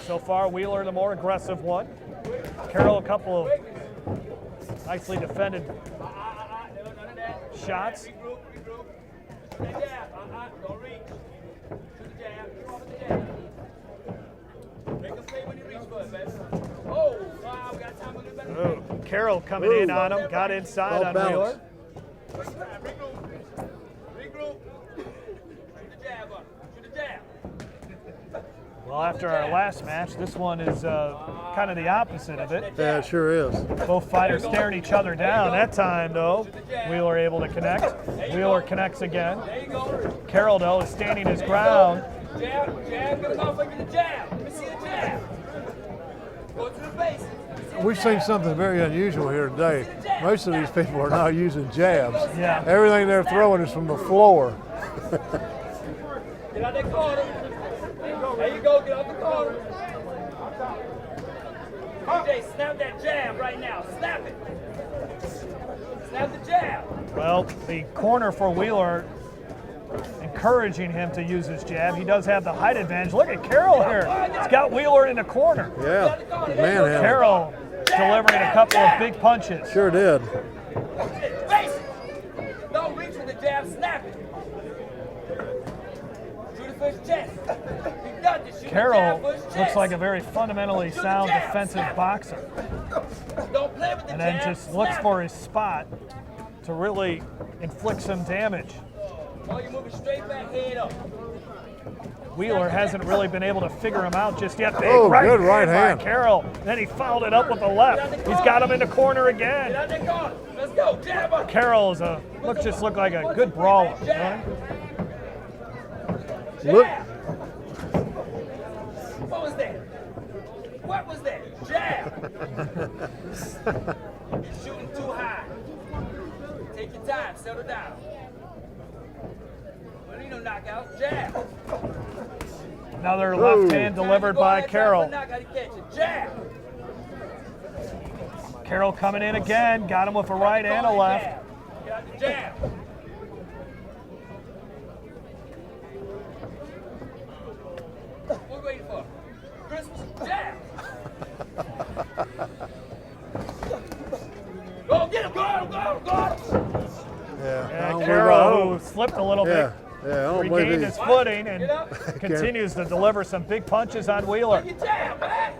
So far, Wheeler the more aggressive one. Carroll a couple of nicely defended shots. Oh, Carroll coming in on him, got inside on Wheeler. Well, after our last match, this one is kind of the opposite of it. Yeah, it sure is. Both fighters staring each other down. That time, though, Wheeler able to connect. Wheeler connects again. Carroll, though, is standing his ground. Jab, get him off like the jab. Let me see the jab. Go to the base. We've seen something very unusual here today. Most of these people are now using jabs. Yeah. Everything they're throwing is from the floor. Get out that corner. There you go, get out the corner. DJ, snap that jab right now. Snap it. Snap the jab. Well, the corner for Wheeler encouraging him to use his jab. He does have the height advantage. Look at Carroll here. He's got Wheeler in the corner. Yeah, man. Carroll delivering a couple of big punches. Sure did. Face it. Don't reach for the jab, snap it. Shoot it for his chest. You got this. Shoot the Carroll jab for his chest. looks like a very fundamentally sound defensive boxer. Don't play with the And then jab, just looks snap for his spot to really inflict some damage. Oh, you're moving straight back, head up. Wheeler hasn't really been able to figure him out just yet. Big Oh, good right by hand. Carroll. Then he fouled it up with the left. He's got him in the corner Get again. out that corner. Let's go, jab up. Carroll is look like a good brawler. Right? Look. What was that? What was that? Jab. You're shooting too high. Take your time, settle down. Well, ain't no knockout. Jab. Another left hand delivered by Carroll. Knockout, he catch it. Jab. Carroll coming in again. Got him with a right and a left. Get out the jab. What are we waiting for? Christmas. Jab. Go get him. Go. Yeah. And Carroll, who slipped a little bit, I don't believe regained these. his footing and continues to deliver some big punches on Wheeler. Get jab, man.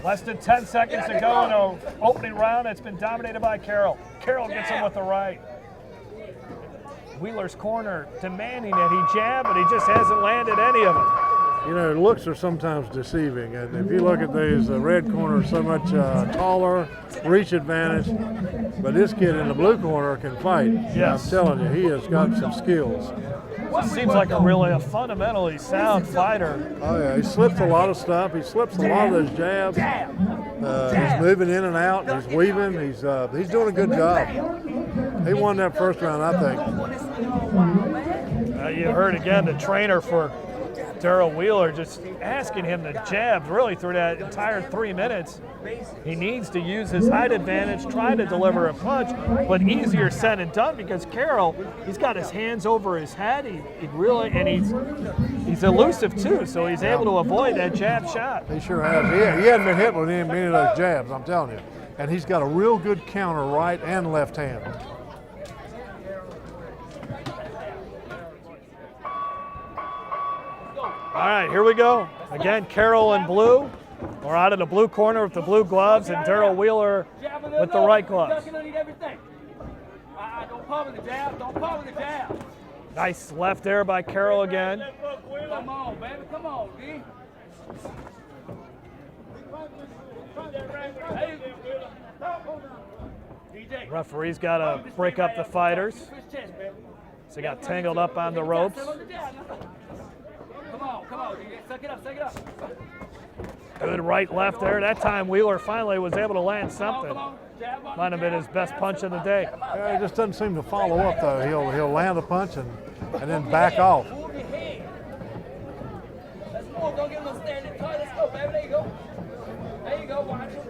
Less than 10 seconds to go in an opening round that's been dominated by Carroll. Carroll gets him with the right. Wheeler's corner demanding that he jab, but he just hasn't landed any of them. You know, looks are sometimes deceiving, and if you look at these, the red corner is so much taller, reach advantage, but this kid in the blue corner can fight. Yes. I'm telling you, he has got some skills. Seems like a fundamentally sound fighter. Oh yeah, he slips a lot of stuff. He slips a lot of those jabs. He's moving in and out. He's weaving. He's doing a good job. He won that first round, I think. You heard again the trainer for Darrell Wheeler just asking him to jab really through that entire 3 minutes. He needs to use his height advantage, try to deliver a punch, but easier said than done because Carroll, he's got his hands over his head. He's elusive too, so he's able to avoid that jab shot. He sure has. He hadn't been hit with any of those jabs, I'm telling you. And he's got a real good counter right and left hand. All right, here we go. Again, Carroll in blue. We're out of the blue corner with the blue gloves, and Darrell Wheeler with the right gloves. Don't pump with the jab. Don't pump with the jab. Nice left there by Carroll again. Come on, baby. Come on, D. DJ. Referee's got to break up the fighters. So they got tangled up on the ropes. Come on, DJ. Suck it up. Good right, left there. That time Wheeler finally was able to land something. Might have been his best punch of the day. Yeah, he just doesn't seem to follow up though. He'll land a punch and then back off. move. Don't give him no standing. Let's go, baby. There you go. There you go. Watch him.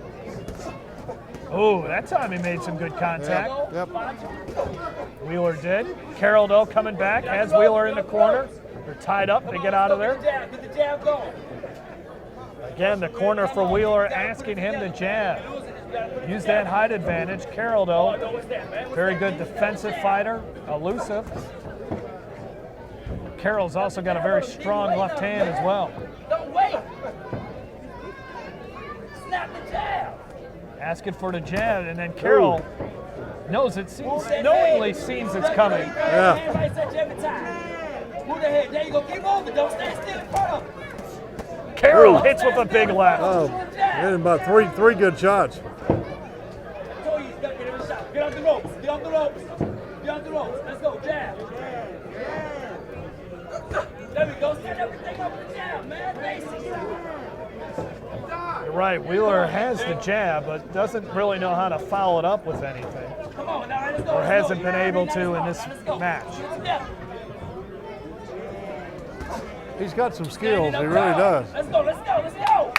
Oh, that time he made some good contact. Yep. Watch him. Wheeler did. Carroll, though, coming back, has Wheeler in the corner. They're tied up. They get out of there. Get the jab going. Again, the corner for Wheeler asking him to jab. Use that height advantage. Carroll, though, very good defensive fighter, elusive. Carroll's also got a very strong left hand as well. Don't wait. Snap the jab. Asking for the jab, and then Carroll knows knowingly sees it's coming. Hand right set you every time. Move the head. There you go. Keep moving. Don't stand still in front of him. Carroll hits with a big left. Oh, hit him about three good shots. Told you, you gotta get him a shot. Get off the ropes. Get off the ropes. Get off the ropes. Let's go. Jab. There we go. Set everything up with the jab, man. Basics. You're right. Wheeler has the jab, but doesn't really know how to follow it up with anything. Come on, now let's go. Or hasn't been able to in this match. He's got some skills. He really does. Let's go. Let's go. Let's go.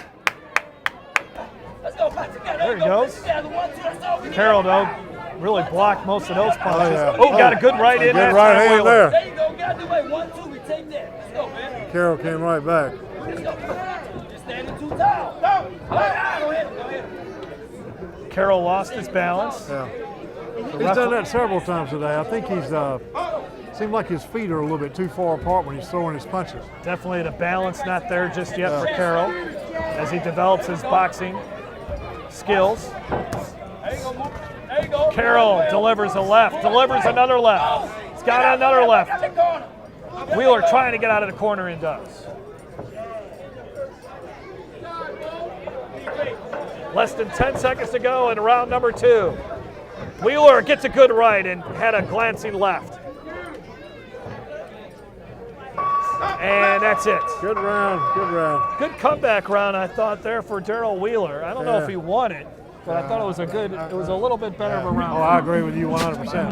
Let's go. Back together. There he Let's go. goes. Together. 1, 2, let's go. Carroll, though, really blocked most of those punches. yeah. Oh, got a good right in. Good that right time, hand Wheeler. there. There you go. Get out the way. 1, 2. We take that. Let's go, man. Carroll came right back. Let's go. You're standing too tall. Go. All right. Go ahead. Go ahead. Carroll lost his balance. Yeah. He's done that several times today. I think he's seemed like his feet are a little bit too far apart when he's throwing his punches. Definitely the balance not there just yet for Carroll as he develops his boxing skills. There you go. There you go. Carroll delivers a left, delivers another left. He's got another left. Wheeler trying to get out of the corner and does. Less than 10 seconds to go in round number 2. Wheeler gets a good right and had a glancing left. And that's it. Good round, good round. Good comeback round, I thought, there for Darrell Wheeler. I don't know if he won it, but I thought it was it was a little bit better of a round. Oh, I agree with you 100%.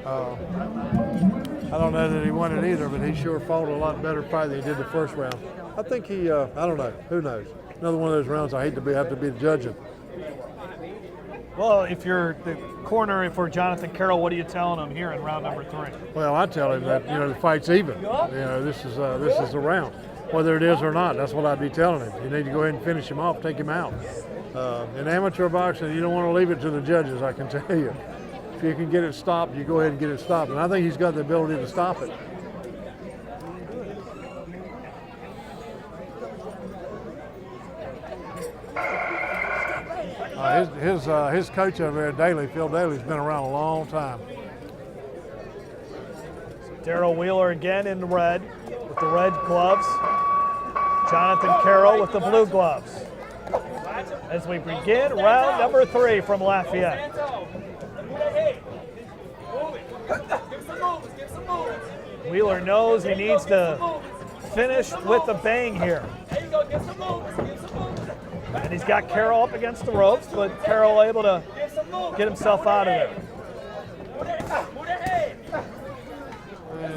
I don't know that he won it either, but he sure fought a lot better fight than he did the first round. I think he, I don't know, who knows? Another one of those rounds I hate to have to be the judge of. Well, if you're the corner for Jonathan Carroll, what are you telling him here in round number 3? Well, I tell him that the fight's even. This is the round, whether it is or not. That's what I'd be telling him. You need to go ahead and finish him off, take him out. In amateur boxing, you don't want to leave it to the judges. I can tell you. If you can get it stopped, you go ahead and get it stopped. And I think he's got the ability to stop it. His coach over there, Daly, Phil Daly's been around a long time. Darrell Wheeler again in the red with the red gloves. Jonathan Carroll with the blue gloves. As we begin round number 3 from Lafayette. Wheeler knows he needs to finish with a bang here. There you go. Get some moves. Get some moves. And he's got Carroll up against the ropes, but Carroll able to get himself out of there.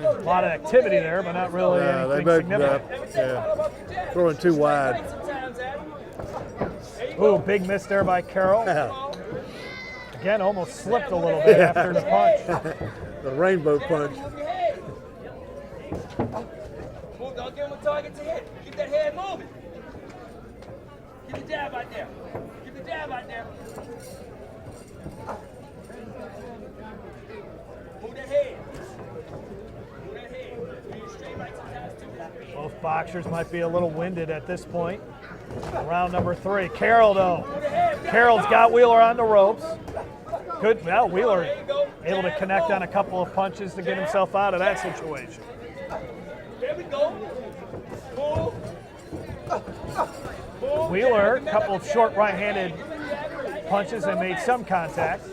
A lot of activity there, but not really anything significant. Throwing too wide. Ooh, big miss there by Carroll. Again, almost slipped a little bit after the punch. The rainbow punch. Don't give him a target to hit. Keep that head moving. Keep the jab out there. Keep the jab out there. Move that head. Move that head. Move straight right sometimes too. Both boxers might be a little winded at this point. Round number 3. Carroll, though. Carroll's got Wheeler on the ropes. Good. Well, Wheeler able to connect on a couple of punches to get himself out of that situation. There we go. Move. Wheeler, a couple of short right-handed punches and made some contact.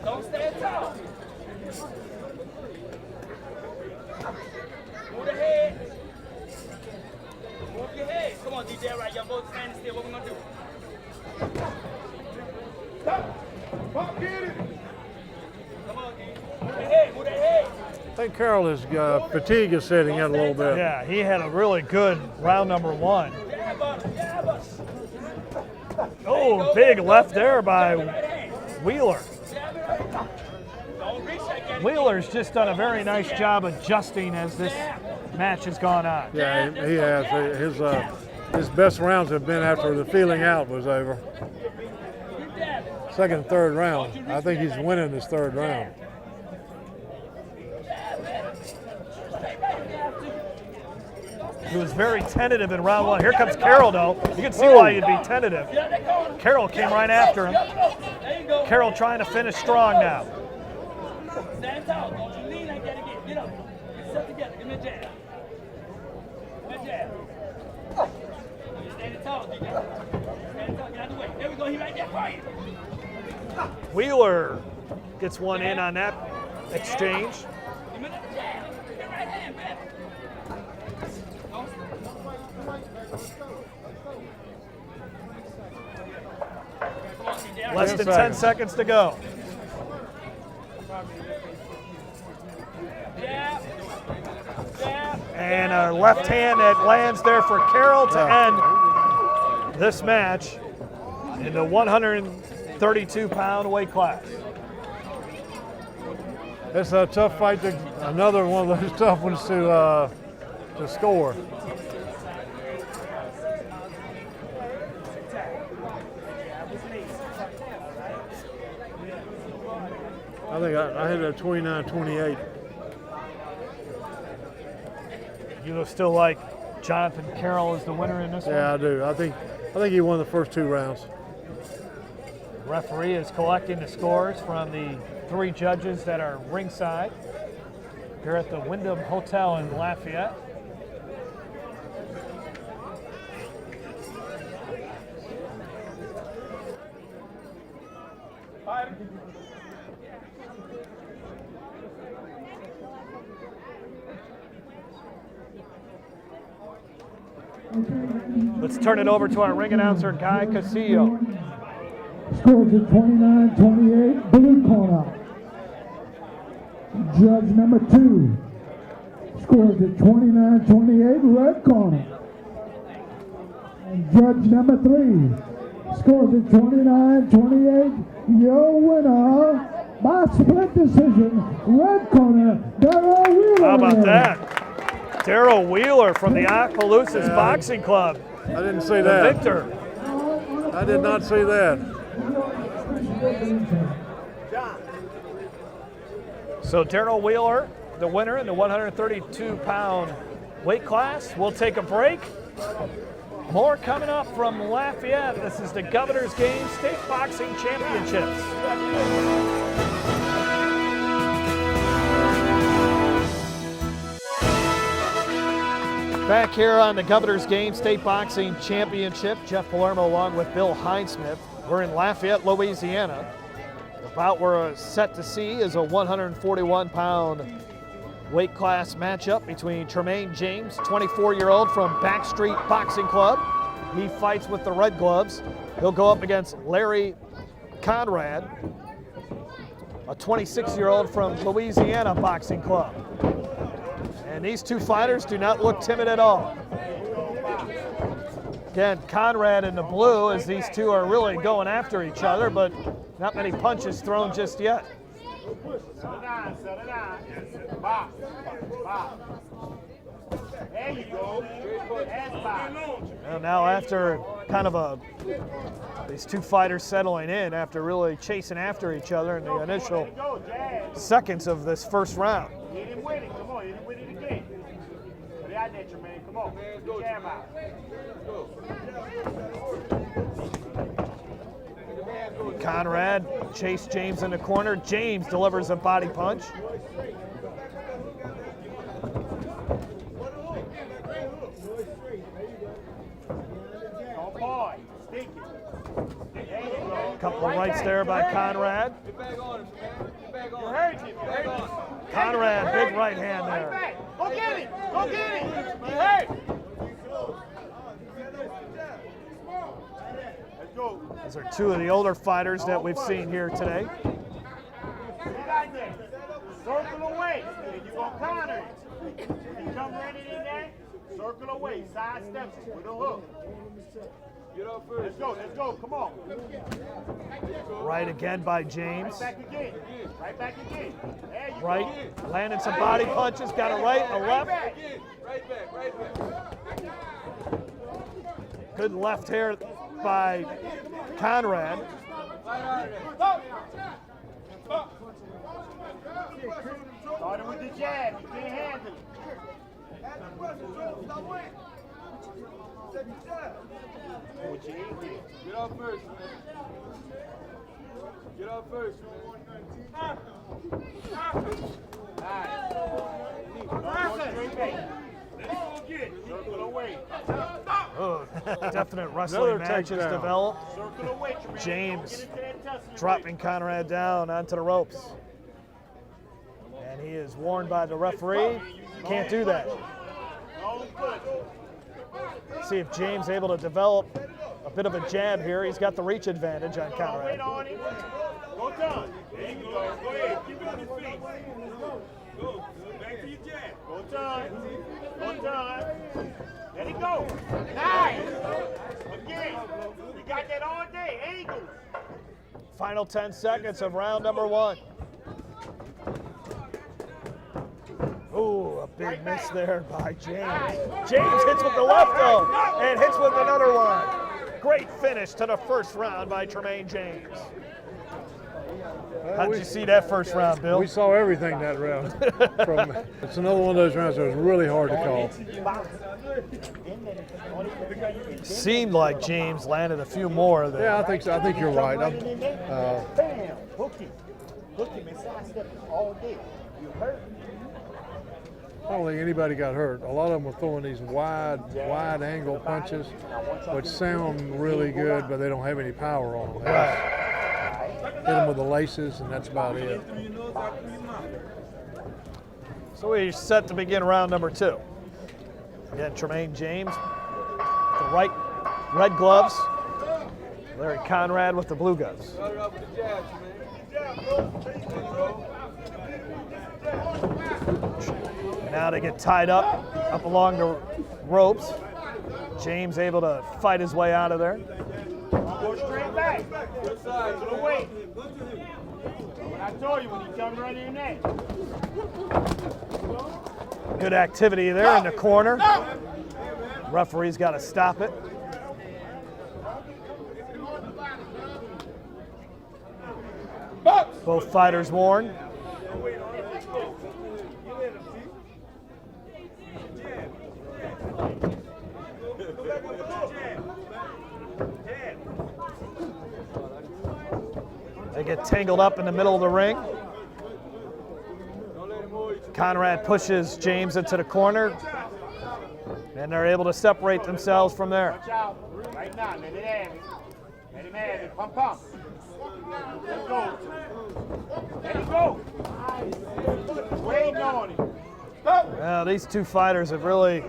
Don't stand tall. Move the head. Move your head. Come on, DJ, right? Y'all both standing still. What we gonna do? Pop, get it. Come on, D. Move the head. Move the head. I think Carroll is fatigue is setting in a little bit. Yeah, he had a really good round number 1. Oh, big left there by Wheeler. Wheeler's just done a very nice job adjusting as this match has gone on. Yeah, he has. His best rounds have been after the feeling out was over. Second and third round. I think he's winning this third round. He was very tentative in round one. Here comes Carroll, though. You can see why he'd be tentative. Carroll came right after him. Carroll trying to finish strong now. Stand tall. Don't you lean like that again. Get up. Get stuff together. Give me a jab. Give me a jab. You're standing tall, DJ. Stand tall. Get out of the way. There we go. He right there. Quiet. Wheeler gets one in on that exchange. Give me that jab. Give me your right hand, man. Less than 10 seconds to go. Jab. Jab. And a left hand that lands there for Carroll to end this match in the 132-pound weight class. It's a tough fight. Another one of those tough ones to score. I think I had a 29-28. You still like Jonathan Carroll as the winner in this one? Yeah, I do. I think he won the first two rounds. Referee is collecting the scores from the three judges that are ringside here at the Wyndham Hotel in Lafayette. Let's turn it over to our ring announcer, Guy Casillo. Scores at 29-28, blue corner. Judge number 2. Scores at 29-28, red corner. And judge number 3. Scores at 29-28, your winner by split decision, red corner, Darrell Wheeler. How about that? Darrell Wheeler from the Opelousas Boxing Club. I didn't see The that. victor. I did not see that. So Darrell Wheeler, the winner in the 132-pound weight class. We'll take a break. More coming up from Lafayette. This is the Governor's Game State Boxing Championships. Back here on the Governor's Game State Boxing Championship, Jeff Palermo along with Bill Hinesmith. We're in Lafayette, Louisiana. The bout we're set to see is a 141-pound weight class matchup between Tremaine James, 24-year-old from Backstreet Boxing Club. He fights with the red gloves. He'll go up against Larry Conrad, a 26-year-old from Louisiana Boxing Club. And these two fighters do not look timid at all. Again, Conrad in the blue, as these two are really going after each other, but not many punches thrown just yet. Settle down, settle down. Box, box. There you go. That's box. And now after kind of these two fighters settling in after really chasing after each other in the initial seconds of this first round. Hit him with it. Come on, hit him with it again. Put it out there, Tremaine. Come on. Jab out. Conrad chased James in the corner. James delivers a body punch. Oh boy, stick it. There you go. Couple of rights there by Conrad. You hurt him. Conrad, big right hand Right there. back. Go get it. Go get it. You hurt. Let's go. These are two of the older fighters that we've seen here today. Sit out there. Circle away. And you're going to counter it. If you come running in there, circle away. Side step it with a hook. Let's go, come on. Right again by James. Right back again. There you Right, go. landing some body punches, got a right, a left. Right back. Good left here by Conrad. Starting with the jab, you can't handle it. Get off first, man. Get off first, Circle away. Definite wrestling matches takedown. developed. Circle away, Tremaine. James Get into that tussle. dropping Conrad down onto the ropes. And he is warned by the referee, can't do that. Long foot. See if James able to develop a bit of a jab here. He's got the reach advantage on Wait Conrad. on it. Go done. There you go. Go ahead. Keep it on your feet. Go. Back to your jab. Go done. Go done. Let it go. Nice. Again. You got that all day. Angles. Final 10 seconds of round number 1. Ooh, a big miss there by James. James hits with the left though, and hits with another one. Great finish to the first round by Tremaine James. How did you see that first round, Bill? We saw everything that round. It's another one of those rounds that was really hard to call. Seemed like James landed a few more there. Yeah, I think so. I think you're right. Bam. Hook him. Hook him and sidestep him all day. You hurt. I don't think anybody got hurt. A lot of them were throwing these wide angle punches, which sound really good, but they don't have any power on them. They just hit them with the laces, and that's about it. So we're set to begin round number 2. Again, Tremaine James, the right red gloves. Larry Conrad with the blue gloves. Start it off with the jab, Tremaine. Now they get tied up along the ropes. James able to fight his way out of there. Go straight back. Good side. To the weight. What I told you when you come right in there. Good activity there in the corner. Referee's got to stop it. Both fighters warned. They get tangled up in the middle of the ring. Conrad pushes James into the corner, and they're able to separate themselves from there. Watch out. Right now. Let it have it. Let him have it. Pump, pump. Let's go. Let it go. Waiting on him. Now, these two fighters have really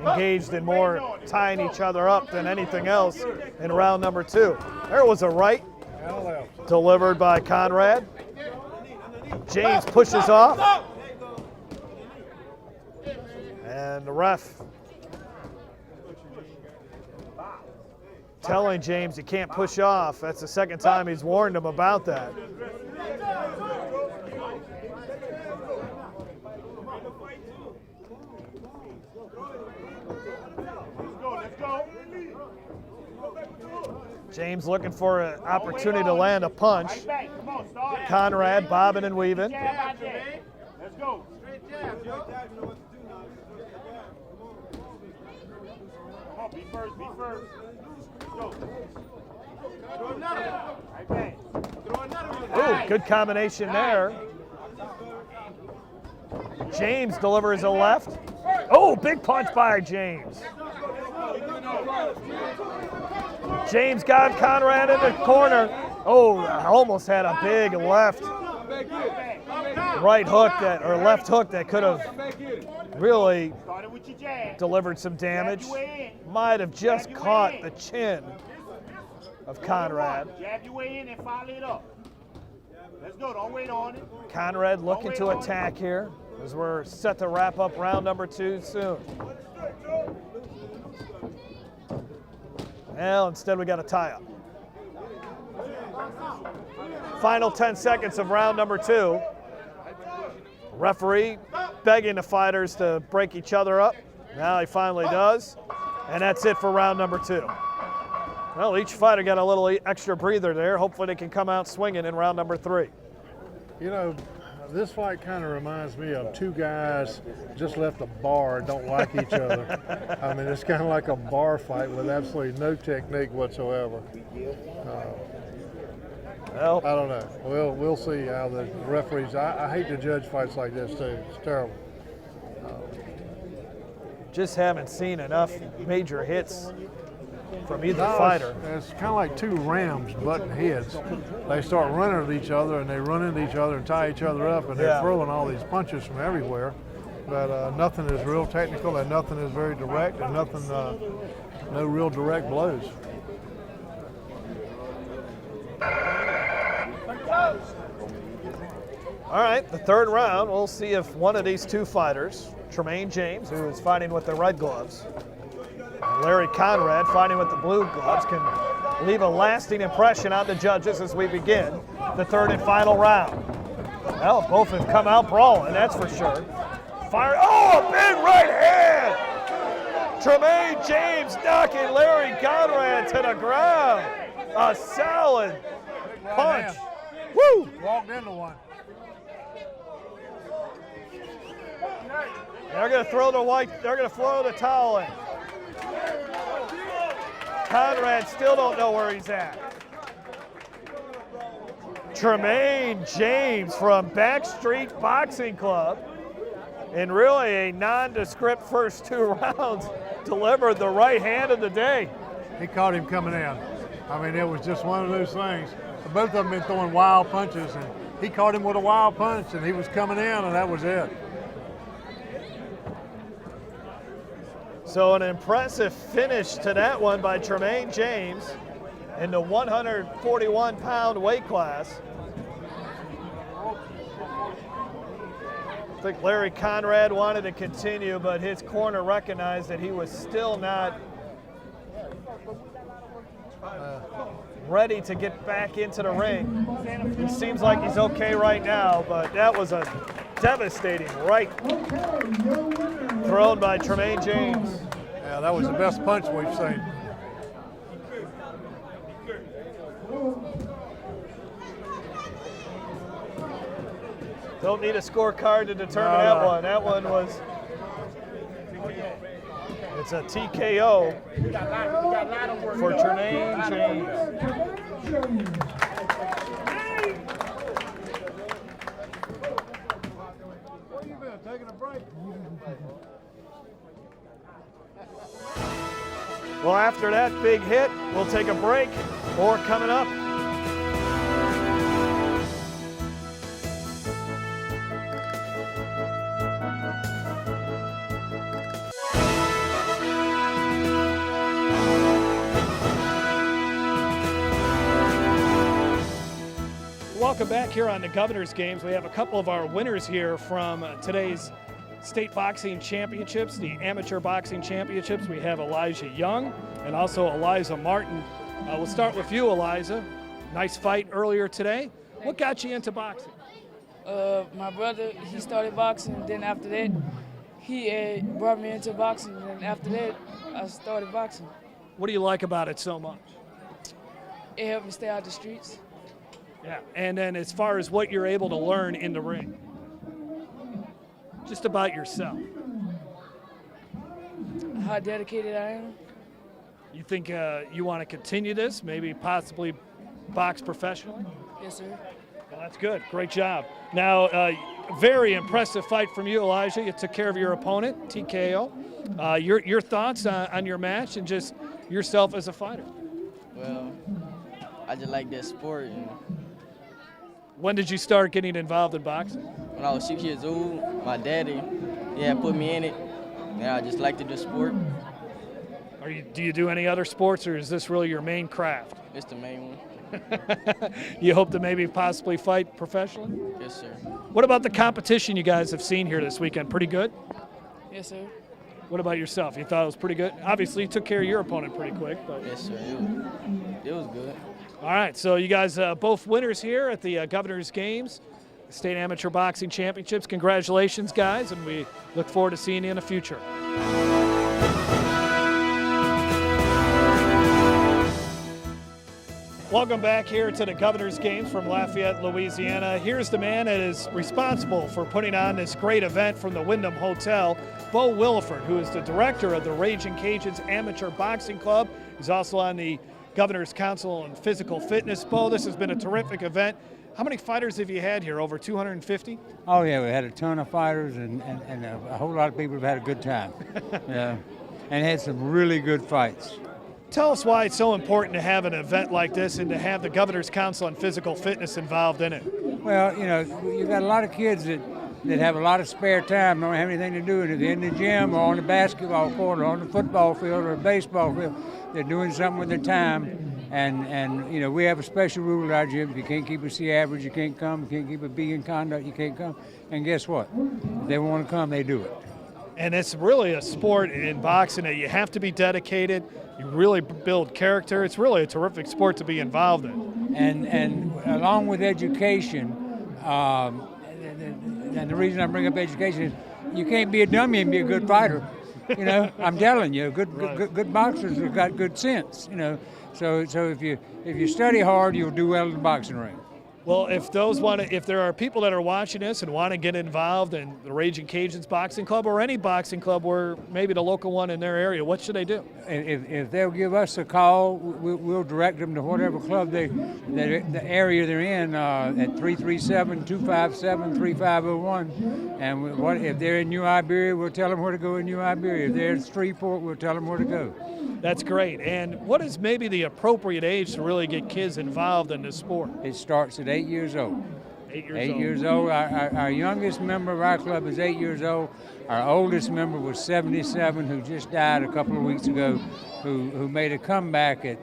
engaged in more tying each other up than anything else in round number 2. There was a right delivered by Conrad. James pushes off. And the ref telling James he can't push off. That's the second time he's warned him about that. James looking for an opportunity to land a punch. Conrad bobbing and weaving. Let's go. Come on, be first, be first. Go. Right back. Ooh, good combination there. James delivers a left. Oh, big punch by James. James got Conrad in the corner. Oh, almost had a big left right hook that, or left hook that could have really delivered some damage. Might have just caught the chin of Conrad. Jab your way in and follow it up. Let's go. Don't wait on it. Conrad looking to attack here as we're set to wrap up round number 2 soon. Well, instead we got a tie-up. Final 10 seconds of round number 2. Referee begging the fighters to break each other up. Now he finally does. And that's it for round number 2. Well, each fighter got a little extra breather there. Hopefully they can come out swinging in round number 3. You know, this fight kind of reminds me of two guys just left a bar, don't like each other. I mean, it's kind of like a bar fight with absolutely no technique whatsoever. Well, I don't know. We'll see how the referees. I hate to judge fights like this too. It's terrible. just haven't seen enough major hits from either No, fighter. It's kind of like two rams butting heads. They start running at each other, and they run into each other and tie each other up, and they're throwing all these punches from everywhere. But nothing is real technical, and nothing is very direct, and nothing, no real direct blows. All right, the third round, we'll see if one of these two fighters, Tremaine James, who is fighting with the red gloves, and Larry Conrad fighting with the blue gloves, can leave a lasting impression on the judges as we begin the third and final round. Well, both have come out brawling, that's for sure. Fire! Oh, a big right hand! Tremaine James knocking Larry Conrad to the ground. A solid punch. Woo! Walked into one. They're going to throw the towel in. Conrad still don't know where he's at. Tremaine James from Backstreet Boxing Club, in really a nondescript first two rounds, delivered the right hand of the day. He caught him coming in. I mean, it was just one of those things. Both of them been throwing wild punches, and he caught him with a wild punch, and he was coming in, and that was it. So an impressive finish to that one by Tremaine James in the 141-pound weight class. I think Larry Conrad wanted to continue, but his corner recognized that he was still not ready to get back into the ring. It seems like he's okay right now, but that was a devastating right thrown by Tremaine James. Yeah, that was the best punch we've seen. Don't need a scorecard to determine that one. That one was, it's a TKO for Tremaine James. Taking a break. Well, after that big hit, we'll take a break. More coming up. Welcome back here on the Governor's Games. We have a couple of our winners here from today's state boxing championships, the amateur boxing championships. We have Elijah Young and also Eliza Martin. We'll start with you, Eliza. Nice fight earlier today. What got you into boxing? My brother, he started boxing, and then after that, he brought me into boxing, and after that, I started boxing. What do you like about it so much? It helped me stay out the streets. Yeah, and then as far as what you're able to learn in the ring, just about yourself. How dedicated I am. You think you want to continue this, maybe possibly box professionally? Yes, sir. Well, that's good. Great job. Now, very impressive fight from you, Elijah. You took care of your opponent, TKO. Your thoughts on your match and just yourself as a fighter? Well, I just like that sport. And when did you start getting involved in boxing? when I was 6 years old, my daddy, put me in it, and I just liked the sport. Do you do any other sports, or is this really your main craft? It's the main one. You hope to maybe possibly fight professionally? Yes, sir. What about the competition you guys have seen here this weekend? Pretty good? Yes, sir. What about yourself? You thought it was pretty good? Obviously, you took care of your opponent pretty quick. But. Yes, sir. It was good. All right, so you guys both winners here at the Governor's Games, State Amateur Boxing Championships. Congratulations, guys, and we look forward to seeing you in the future. Welcome back here to the Governor's Games from Lafayette, Louisiana. Here's the man that is responsible for putting on this great event from the Wyndham Hotel, Bo Williford, who is the director of the Raging Cajuns Amateur Boxing Club. He's also on the Governor's Council on Physical Fitness. Bo, this has been a terrific event. How many fighters have you had here? Over 250? Oh, yeah, we had a ton of fighters, and a whole lot of people have had a good time. Yeah, and had some really good fights. Tell us why it's so important to have an event like this and to have the Governor's Council on Physical Fitness involved in it. Well, you know, you've got a lot of kids that have a lot of spare time, don't have anything to do, and if they're in the gym or on the basketball court or on the football field or a baseball field, they're doing something with their time. And you know, we have a special rule at our gym. If you can't keep a C average, you can't come. If you can't keep a B in conduct, you can't come. And guess what? If they want to come, they do it. And it's really a sport in boxing that you have to be dedicated. You really build character. It's really a terrific sport to be involved in. And along with education, and the reason I bring up education is you can't be a dummy and be a good fighter. You know, I'm telling you, good boxers have got good sense. You know, so if you study hard, you'll do well in the boxing ring. Well, if there are people that are watching this and want to get involved in the Raging Cajuns Boxing Club or any boxing club, or maybe the local one in their area, what should they do? If they'll give us a call, we'll direct them to whatever club the area they're in at 337-257-3501. And if they're in New Iberia, we'll tell them where to go in New Iberia. If they're in Shreveport, we'll tell them where to go. That's great. And what is maybe the appropriate age to really get kids involved in this sport? It starts at 8 years old. 8 years old. 8 years old. Our youngest member of our club is 8 years old. Our oldest member was 77, who just died a couple of weeks ago, who made a comeback from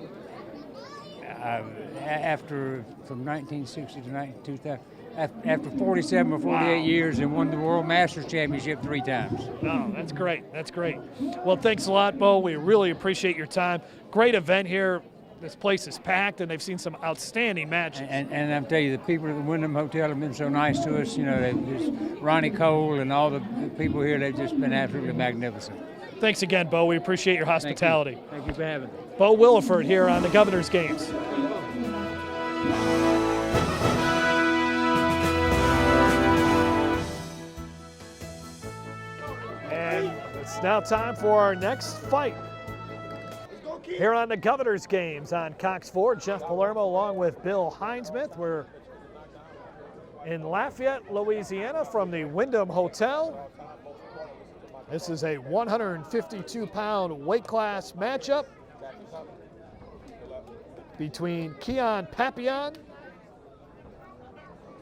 1960 to 2000. After 47 or 48 years, and won the World Masters Championship 3 times. Oh, that's great. That's great. Well, thanks a lot, Bo. We really appreciate your time. Great event here. This place is packed, and they've seen some outstanding matches. And I'm telling you, the people at the Wyndham Hotel have been so nice to us. You know, there's Ronnie Cole and all the people here, they've just been absolutely magnificent. Thanks again, Bo. We appreciate your hospitality. Thank you for having me. Bo Williford here on the Governor's Games. And it's now time for our next fight. Here on the Governor's Games on Cox 4, Jeff Palermo along with Bill Hinesmith. We're in Lafayette, Louisiana from the Wyndham Hotel. This is a 152-pound weight class matchup between Keon Papillon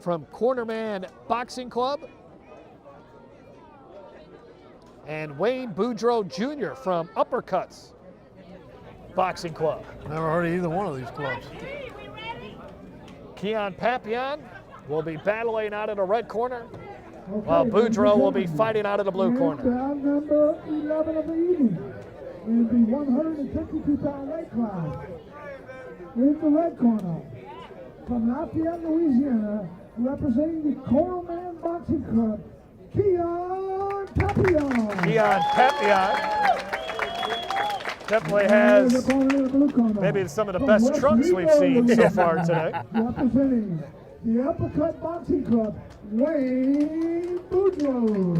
from Cornerman Boxing Club and Wayne Boudreaux Jr. from Uppercuts Boxing Club. Never heard of either one of these clubs. Keon Papillon will be battling out of the red corner, while Boudreaux will be fighting out of the blue corner. Round number 11 of the evening is the 152-pound weight class. In the red corner, from Lafayette, Louisiana, representing the Cornerman Boxing Club, Keon Papillon. Keon Papillon definitely has maybe some of the best trunks we've seen so far today. Representing the Uppercut Boxing Club, Wayne Boudreaux.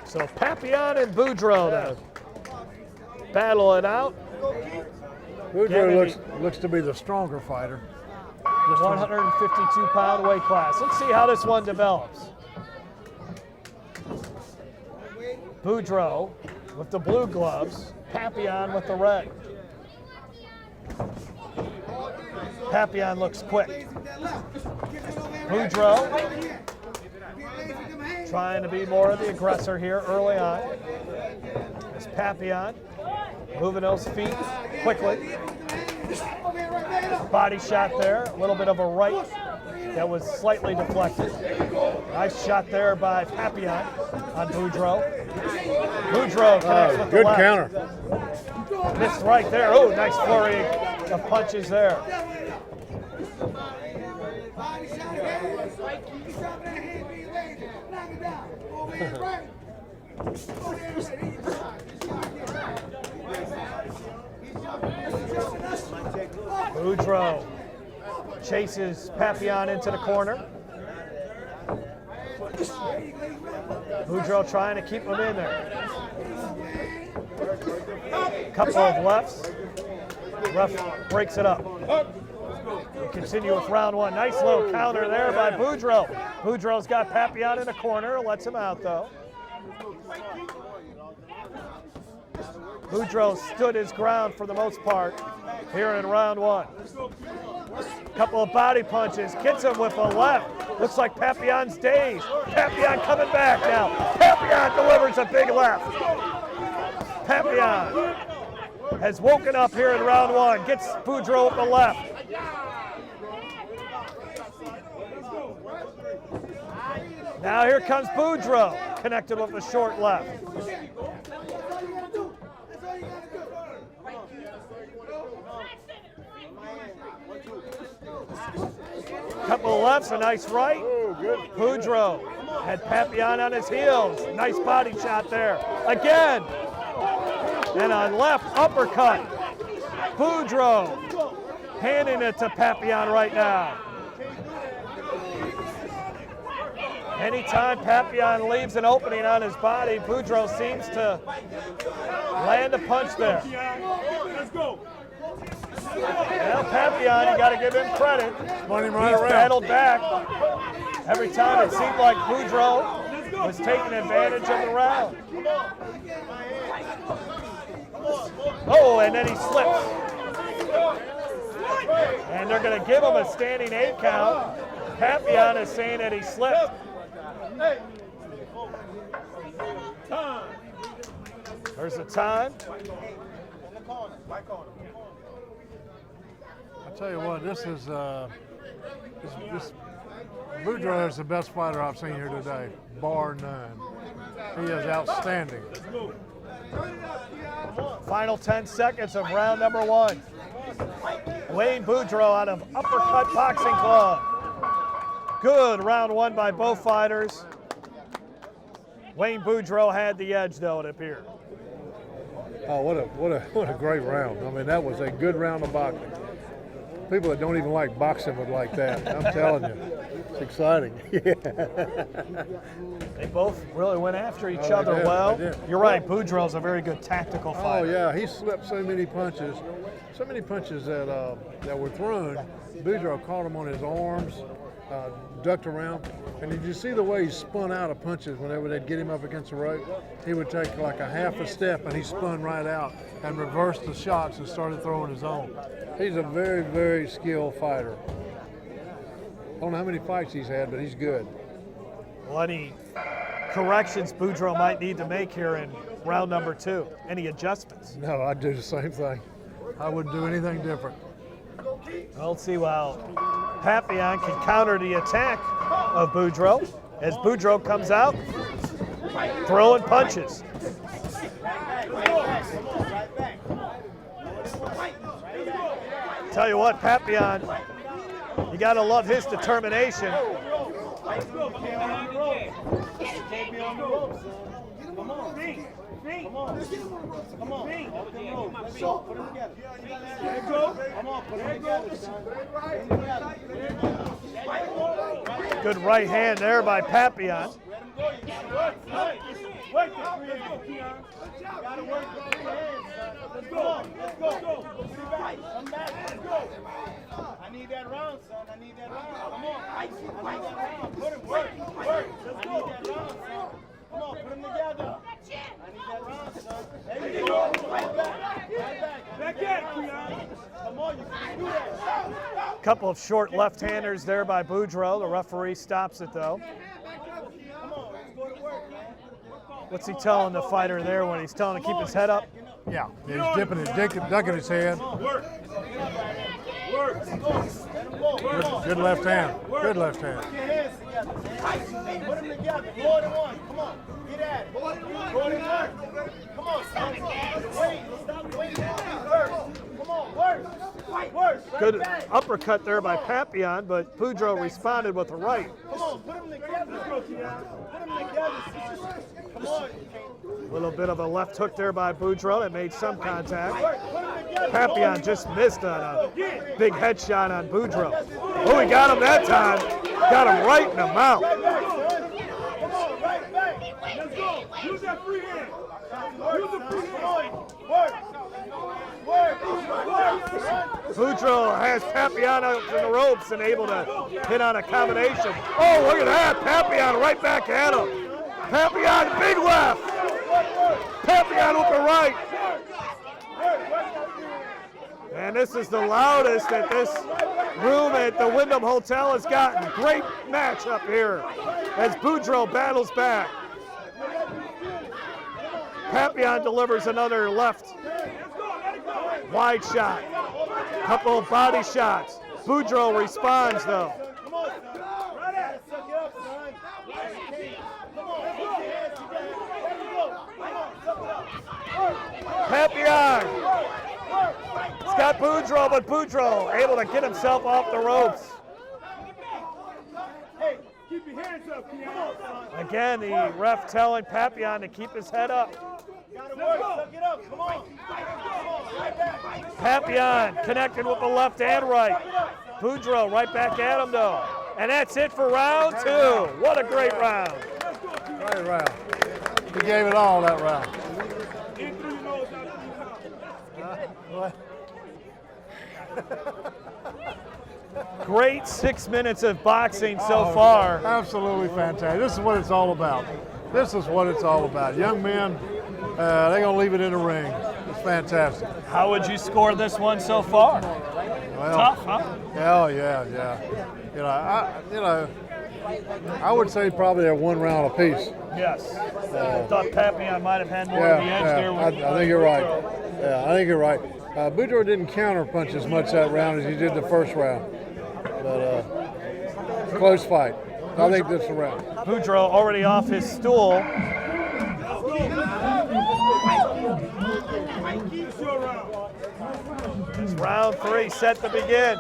So Papillon and Boudreaux to battle it out. Boudreaux looks to be the stronger fighter. 152-pound weight class. Let's see how this one develops. Boudreaux with the blue gloves, Papillon with the red. Papillon looks quick. Boudreaux trying to be more of the aggressor here early on. As Papillon moving those feet quickly. Body shot there, a little bit of a right that was slightly deflected. Nice shot there by Papillon. on Boudreaux. Boudreaux connects with the Good left. counter. Missed right there. Oh, nice flurry of punches there. Boudreaux chases Papillon into the corner. Boudreaux trying to keep him in there. Couple of lefts. Ref breaks it up. We continue with round one. Nice little counter there by Boudreaux. Boudreaux's got Papillon in the corner. Lets him out though. Boudreaux stood his ground for the most part here in round one. Couple of body punches. Gets him with a left. Looks like Papillon's dazed. Papillon coming back now. Papillon delivers a big left. Papillon has woken up here in round one. Gets Boudreaux with the left. Now here comes Boudreaux, connected with a short left. Couple of lefts, a nice right. Boudreaux had Papillon on his heels. Nice body shot there. Again. And a left uppercut. Boudreaux handing it to Papillon right now. Anytime Papillon leaves an opening on his body, Boudreaux seems to land a punch there. Let's go. Well, Papillon, you got to give him credit. He's battled back. Every time it seemed like Boudreaux was taking advantage of the round. Oh, and then he slips. And they're going to give him a standing 8 count. Papillon is saying that he slipped. There's the time. I tell you what, this Boudreaux is the best fighter I've seen here today, bar none. He is outstanding. Final 10 seconds of round number one. Wayne Boudreaux out of Uppercut Boxing Club. Good round one by both fighters. Wayne Boudreaux had the edge, though, it appeared. Oh, what a great round. I mean, that was a good round of boxing. People that don't even like boxing would like that. I'm telling you. It's exciting. They both really went after each other well. You're right, Boudreaux's a very good tactical fighter. Oh, yeah, he slipped so many punches that were thrown. Boudreaux caught him on his arms, ducked around. And did you see the way he spun out of punches whenever they'd get him up against the rope? He would take like a half a step and he spun right out and reversed the shots and started throwing his own. He's a very, very skilled fighter. I don't know how many fights he's had, but he's good. Well, any corrections Boudreaux might need to make here in round number two? Any adjustments? No, I'd do the same thing. I wouldn't do anything different. Well, let's see how Papillon can counter the attack of Boudreaux as Boudreaux comes out throwing punches. Tell you what, Papillon, you got to love his determination. Good right hand there by Papillon. I need that round, son. I need that round. Come on. I need that round. Put him, work. Let's go. I need that round, son. Come on, put them together. I need that round, son. There you go. Right back. Back at Keon. Come on, you can do that. Couple of short left-handers there by Boudreaux. The referee stops it, though. Come on, let's go to work, man. What's he telling the fighter there when he's telling him to keep his head up? Yeah, he's dipping it, ducking his head. Work. Good left hand. Good left hand. Put your hands together, man. Put them together. More than one. Come on. Get at it. More than one. Come on, son. Wait. Stop waiting. Work. Come on. Work. Right Good back. uppercut there by Papillon, but Boudreaux responded with a right. Come on. Put them together. Put them together. Come on. A little bit of a left hook there by Boudreaux that made some contact. Put them together. Papillon just missed on a big headshot on Boudreaux. Oh, he got him that time. Got him right in the mouth. Right back, son. Come on. Right back. Let's go. Use that free hand. Use the free hand. Work. Boudreaux has Papillon out in the ropes and able to hit on a combination. Oh, look at that. Papillon right back at him. Papillon, big left. Papillon with the right. And this is the loudest that this room at the Wyndham Hotel has gotten. Great matchup here as Boudreaux battles back. Papillon delivers another left wide shot. Couple of body shots. Boudreaux responds though. Papillon. Scott Boudreaux, but Boudreaux able to get himself off the ropes. Hey, keep your hands up, Keon. Again, the ref telling Papillon to keep his head up. Gotta work. Suck it up. Come on. Right back. Papillon connecting with the left and right. Boudreaux right back at him though. And that's it for round two. What a great round. Great round. He gave it all that round. In through your nose, out through your mouth. Great 6 minutes of boxing so far. Absolutely fantastic. This is what it's all about. This is what it's all about. Young men, they're going to leave it in the ring. It's fantastic. How would you score this one so far? Well, Tough, huh? Yeah. I would say probably a 1 round apiece. Yes. I thought Papillon might have had more of the edge there. I think you're right. Yeah, I think you're right. Boudreaux didn't counter punch as much that round as he did the first round. But close fight. I think this is a round. Boudreaux already off his stool. Round 3 set to begin.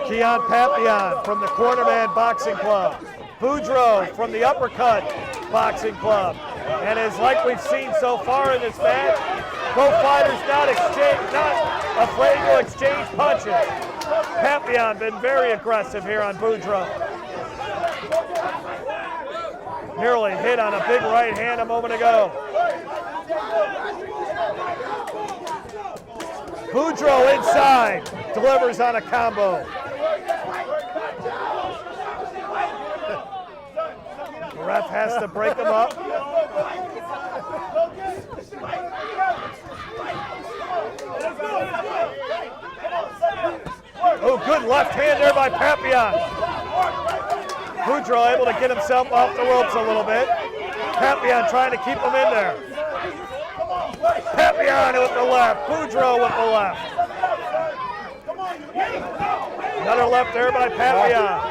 Keon Papillon from the Cornerman Boxing Club. Boudreaux from the Uppercut Boxing Club. And as like we've seen so far in this match, both fighters not afraid to exchange punches. Papillon been very aggressive here on Boudreaux. Nearly hit on a big right hand a moment ago. Boudreaux inside, delivers on a combo. The ref has to break him up. Oh, good left hand there by Papillon. Boudreaux able to get himself off the ropes a little bit. Papillon trying to keep him in there. Papillon with the left, Boudreaux with the left. Another left there by Papillon.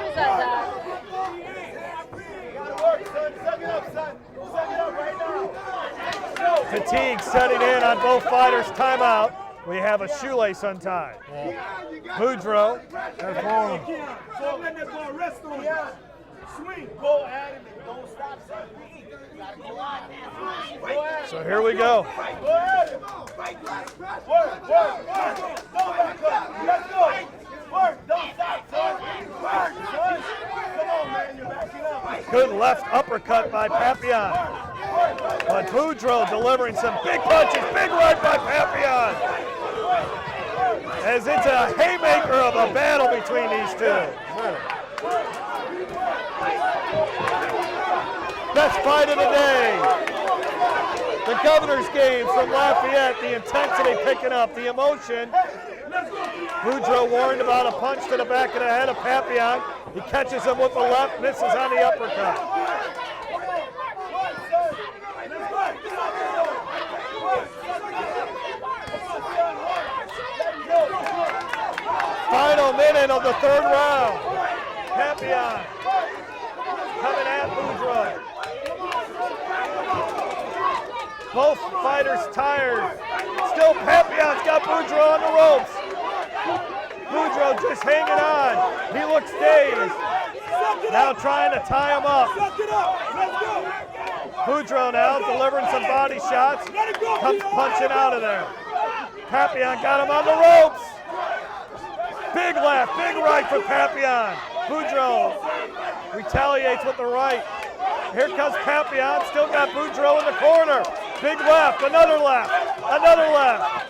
Fatigue setting in on both fighters' timeout. We have a shoelace untied. Boudreaux. That's wrong. So let that ball rest on you. Swing. Go at him and don't stop, son. Go at him. So here we go. Go at him. Work. Don't back up. Let's go. Work. Don't stop, son. Work, son. Come on, man. You're backing up. Good left uppercut by Papillon. But Boudreaux delivering some big punches. Big right by Papillon. As it's a haymaker of a battle between these two. Best fight of the day. The Governor's Game from Lafayette. The intensity picking up, the emotion. Boudreaux warned about a punch to the back of the head of Papillon. He catches him with the left, misses on the uppercut. Final minute of the third round. Papillon coming at Boudreaux. Both fighters tired. Still Papillon's got Boudreaux on the ropes. Boudreaux just hanging on. He looks dazed. Now trying to tie him up. Boudreaux now delivering some body shots. Comes punching out of there. Papillon got him on the ropes. Big left, big right for Papillon. Boudreaux retaliates with the right. Here comes Papillon, still got Boudreaux in the corner. Big left, another left, another left.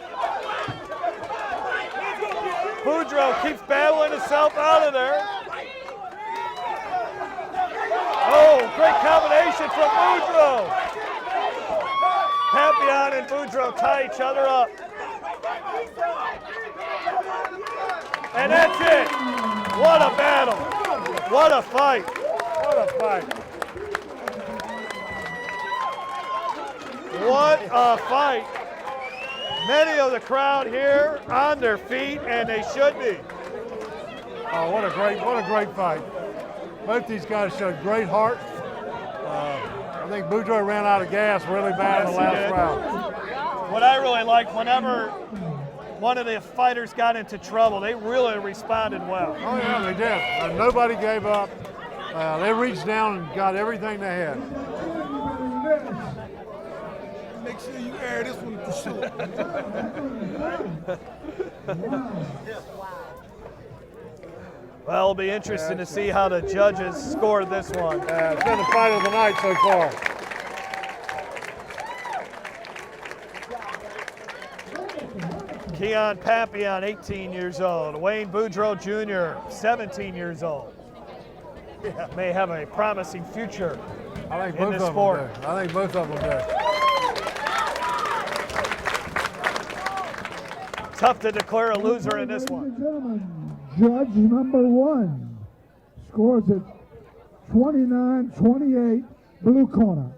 Boudreaux keeps battling himself out of there. Oh, great combination from Boudreaux. Papillon and Boudreaux tie each other up. And that's it. What a battle. What a fight. What a fight. What a fight. Many of the crowd here on their feet, and they should be. Oh, what a great fight. Both these guys showed great heart. I think Boudreaux ran out of gas really bad in the last round. What I really liked, whenever one of the fighters got into trouble, they really responded well. Oh yeah, they did. Nobody gave up. They reached down and got everything they had. Make sure you air this one for sure. Well, it'll be interesting to see how the judges scored this one. It's been the fight of the night so far. Keon Papillon, 18 years old. Wayne Boudreaux Jr., 17 years old. May have a promising future in this sport. I think both of them do. Tough to declare a loser in this one. Judge number 1 scores it 29-28, blue corner.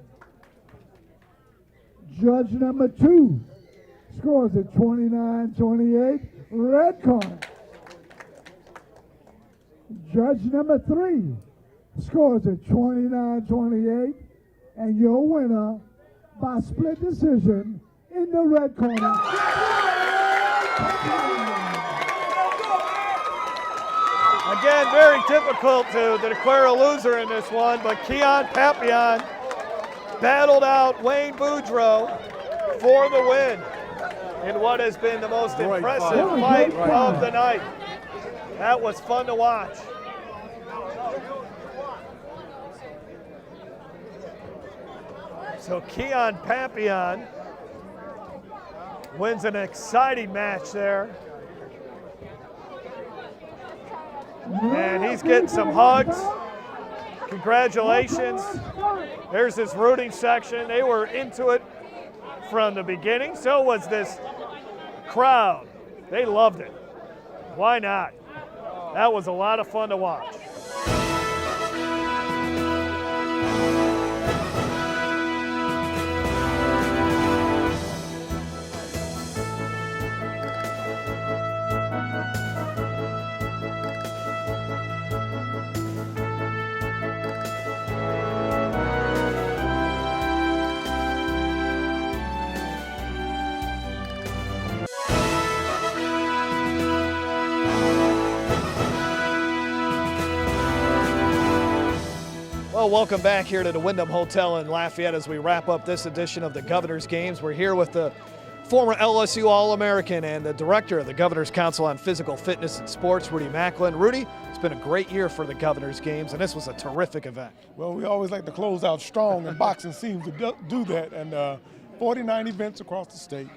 Judge number 2 scores it 29-28, red corner. Judge number 3 scores it 29-28, and your winner by split decision in the red corner. Again, very difficult to declare a loser in this one, but Keon Papillon battled out Wayne Boudreaux for the win in what has been the most impressive fight of the night. That was fun to watch. So Keon Papillon wins an exciting match there. And he's getting some hugs. Congratulations. There's his rooting section. They were into it from the beginning. So was this crowd. They loved it. Why not? That was a lot of fun to watch. Well, welcome back here to the Wyndham Hotel in Lafayette as we wrap up this edition of the Governor's Games. We're here with the former LSU All-American and the director of the Governor's Council on Physical Fitness and Sports, Rudy Macklin. Rudy, it's been a great year for the Governor's Games, and this was a terrific event. Well, we always like to close out strong, and boxing seems to do that. And 49 events across the state,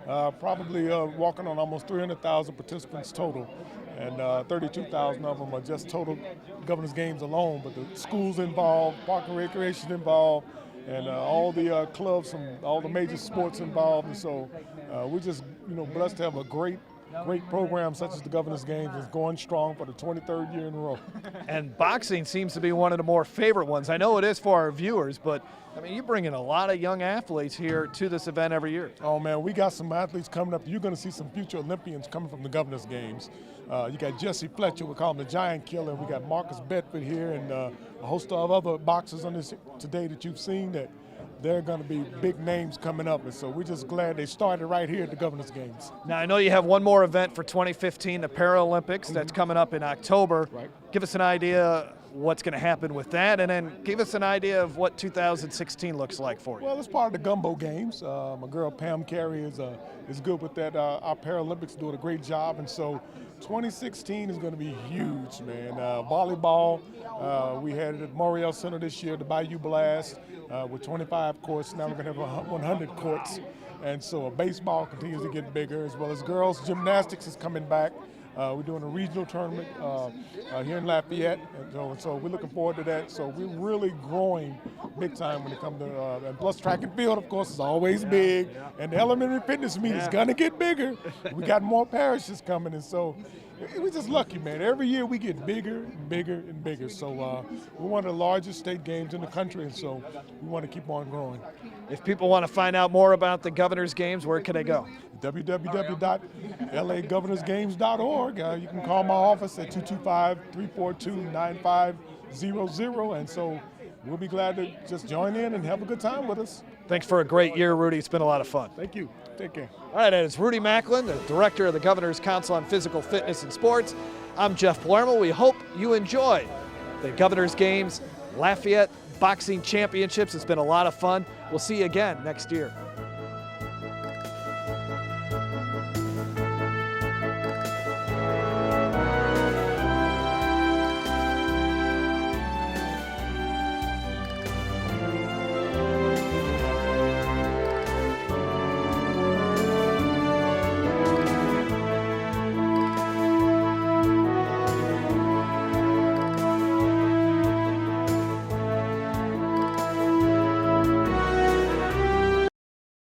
probably walking on almost 300,000 participants total. And 32,000 of them are just total Governor's Games alone, but the schools involved, park and recreation involved, and all the clubs from all the major sports involved. And so we're just blessed to have a great great programs such as the Governor's Games is going strong for the 23rd year in a row. And boxing seems to be one of the more favorite ones. I know it is for our viewers, but I mean, you bring in a lot of young athletes here to this event every year. Oh man, we got some athletes coming up. You're going to see some future Olympians coming from the Governor's Games. You got Jesse Fletcher, we call him the Giant Killer. We got Marcus Bedford here and a host of other boxers on this today that you've seen that they're going to be big names coming up. And so we're just glad they started right here at the Governor's Games. Now, I know you have one more event for 2015, the Paralympics, that's coming up in October. Right. Give us an idea what's going to happen with that, and then give us an idea of what 2016 looks like for you. Well, it's part of the Gumbo Games. My girl Pam Carey is good with that. Our Paralympics doing a great job, and so 2016 is going to be huge, man. Volleyball, we had it at Moriel Center this year, the Bayou Blast, with 25 courts. Now we're going to have 100 courts, and so baseball continues to get bigger, as well as girls gymnastics is coming back. We're doing a regional tournament here in Lafayette, and so we're looking forward to that. So we're really growing big time when it comes to, and plus track and field, of course, is always big, and the elementary fitness meet is gonna get bigger. We got more parishes coming, and so we're just lucky, man. Every year we get bigger and bigger and bigger. So we're one of the largest state games in the country, and so we want to keep on growing. If people want to find out more about the Governor's Games, where can they go? www.lagovernorsgames.org. You can call my office at 225-342-9500, and so we'll be glad to just join in and have a good time with us. Thanks for a great year, Rudy. It's been a lot of fun. Thank you. Take care. All right, and it's Rudy Macklin, the Director of the Governor's Council on Physical Fitness and Sports. I'm Jeff Palermo. We hope you enjoyed the Governor's Games Lafayette Boxing Championships. It's been a lot of fun. We'll see you again next year.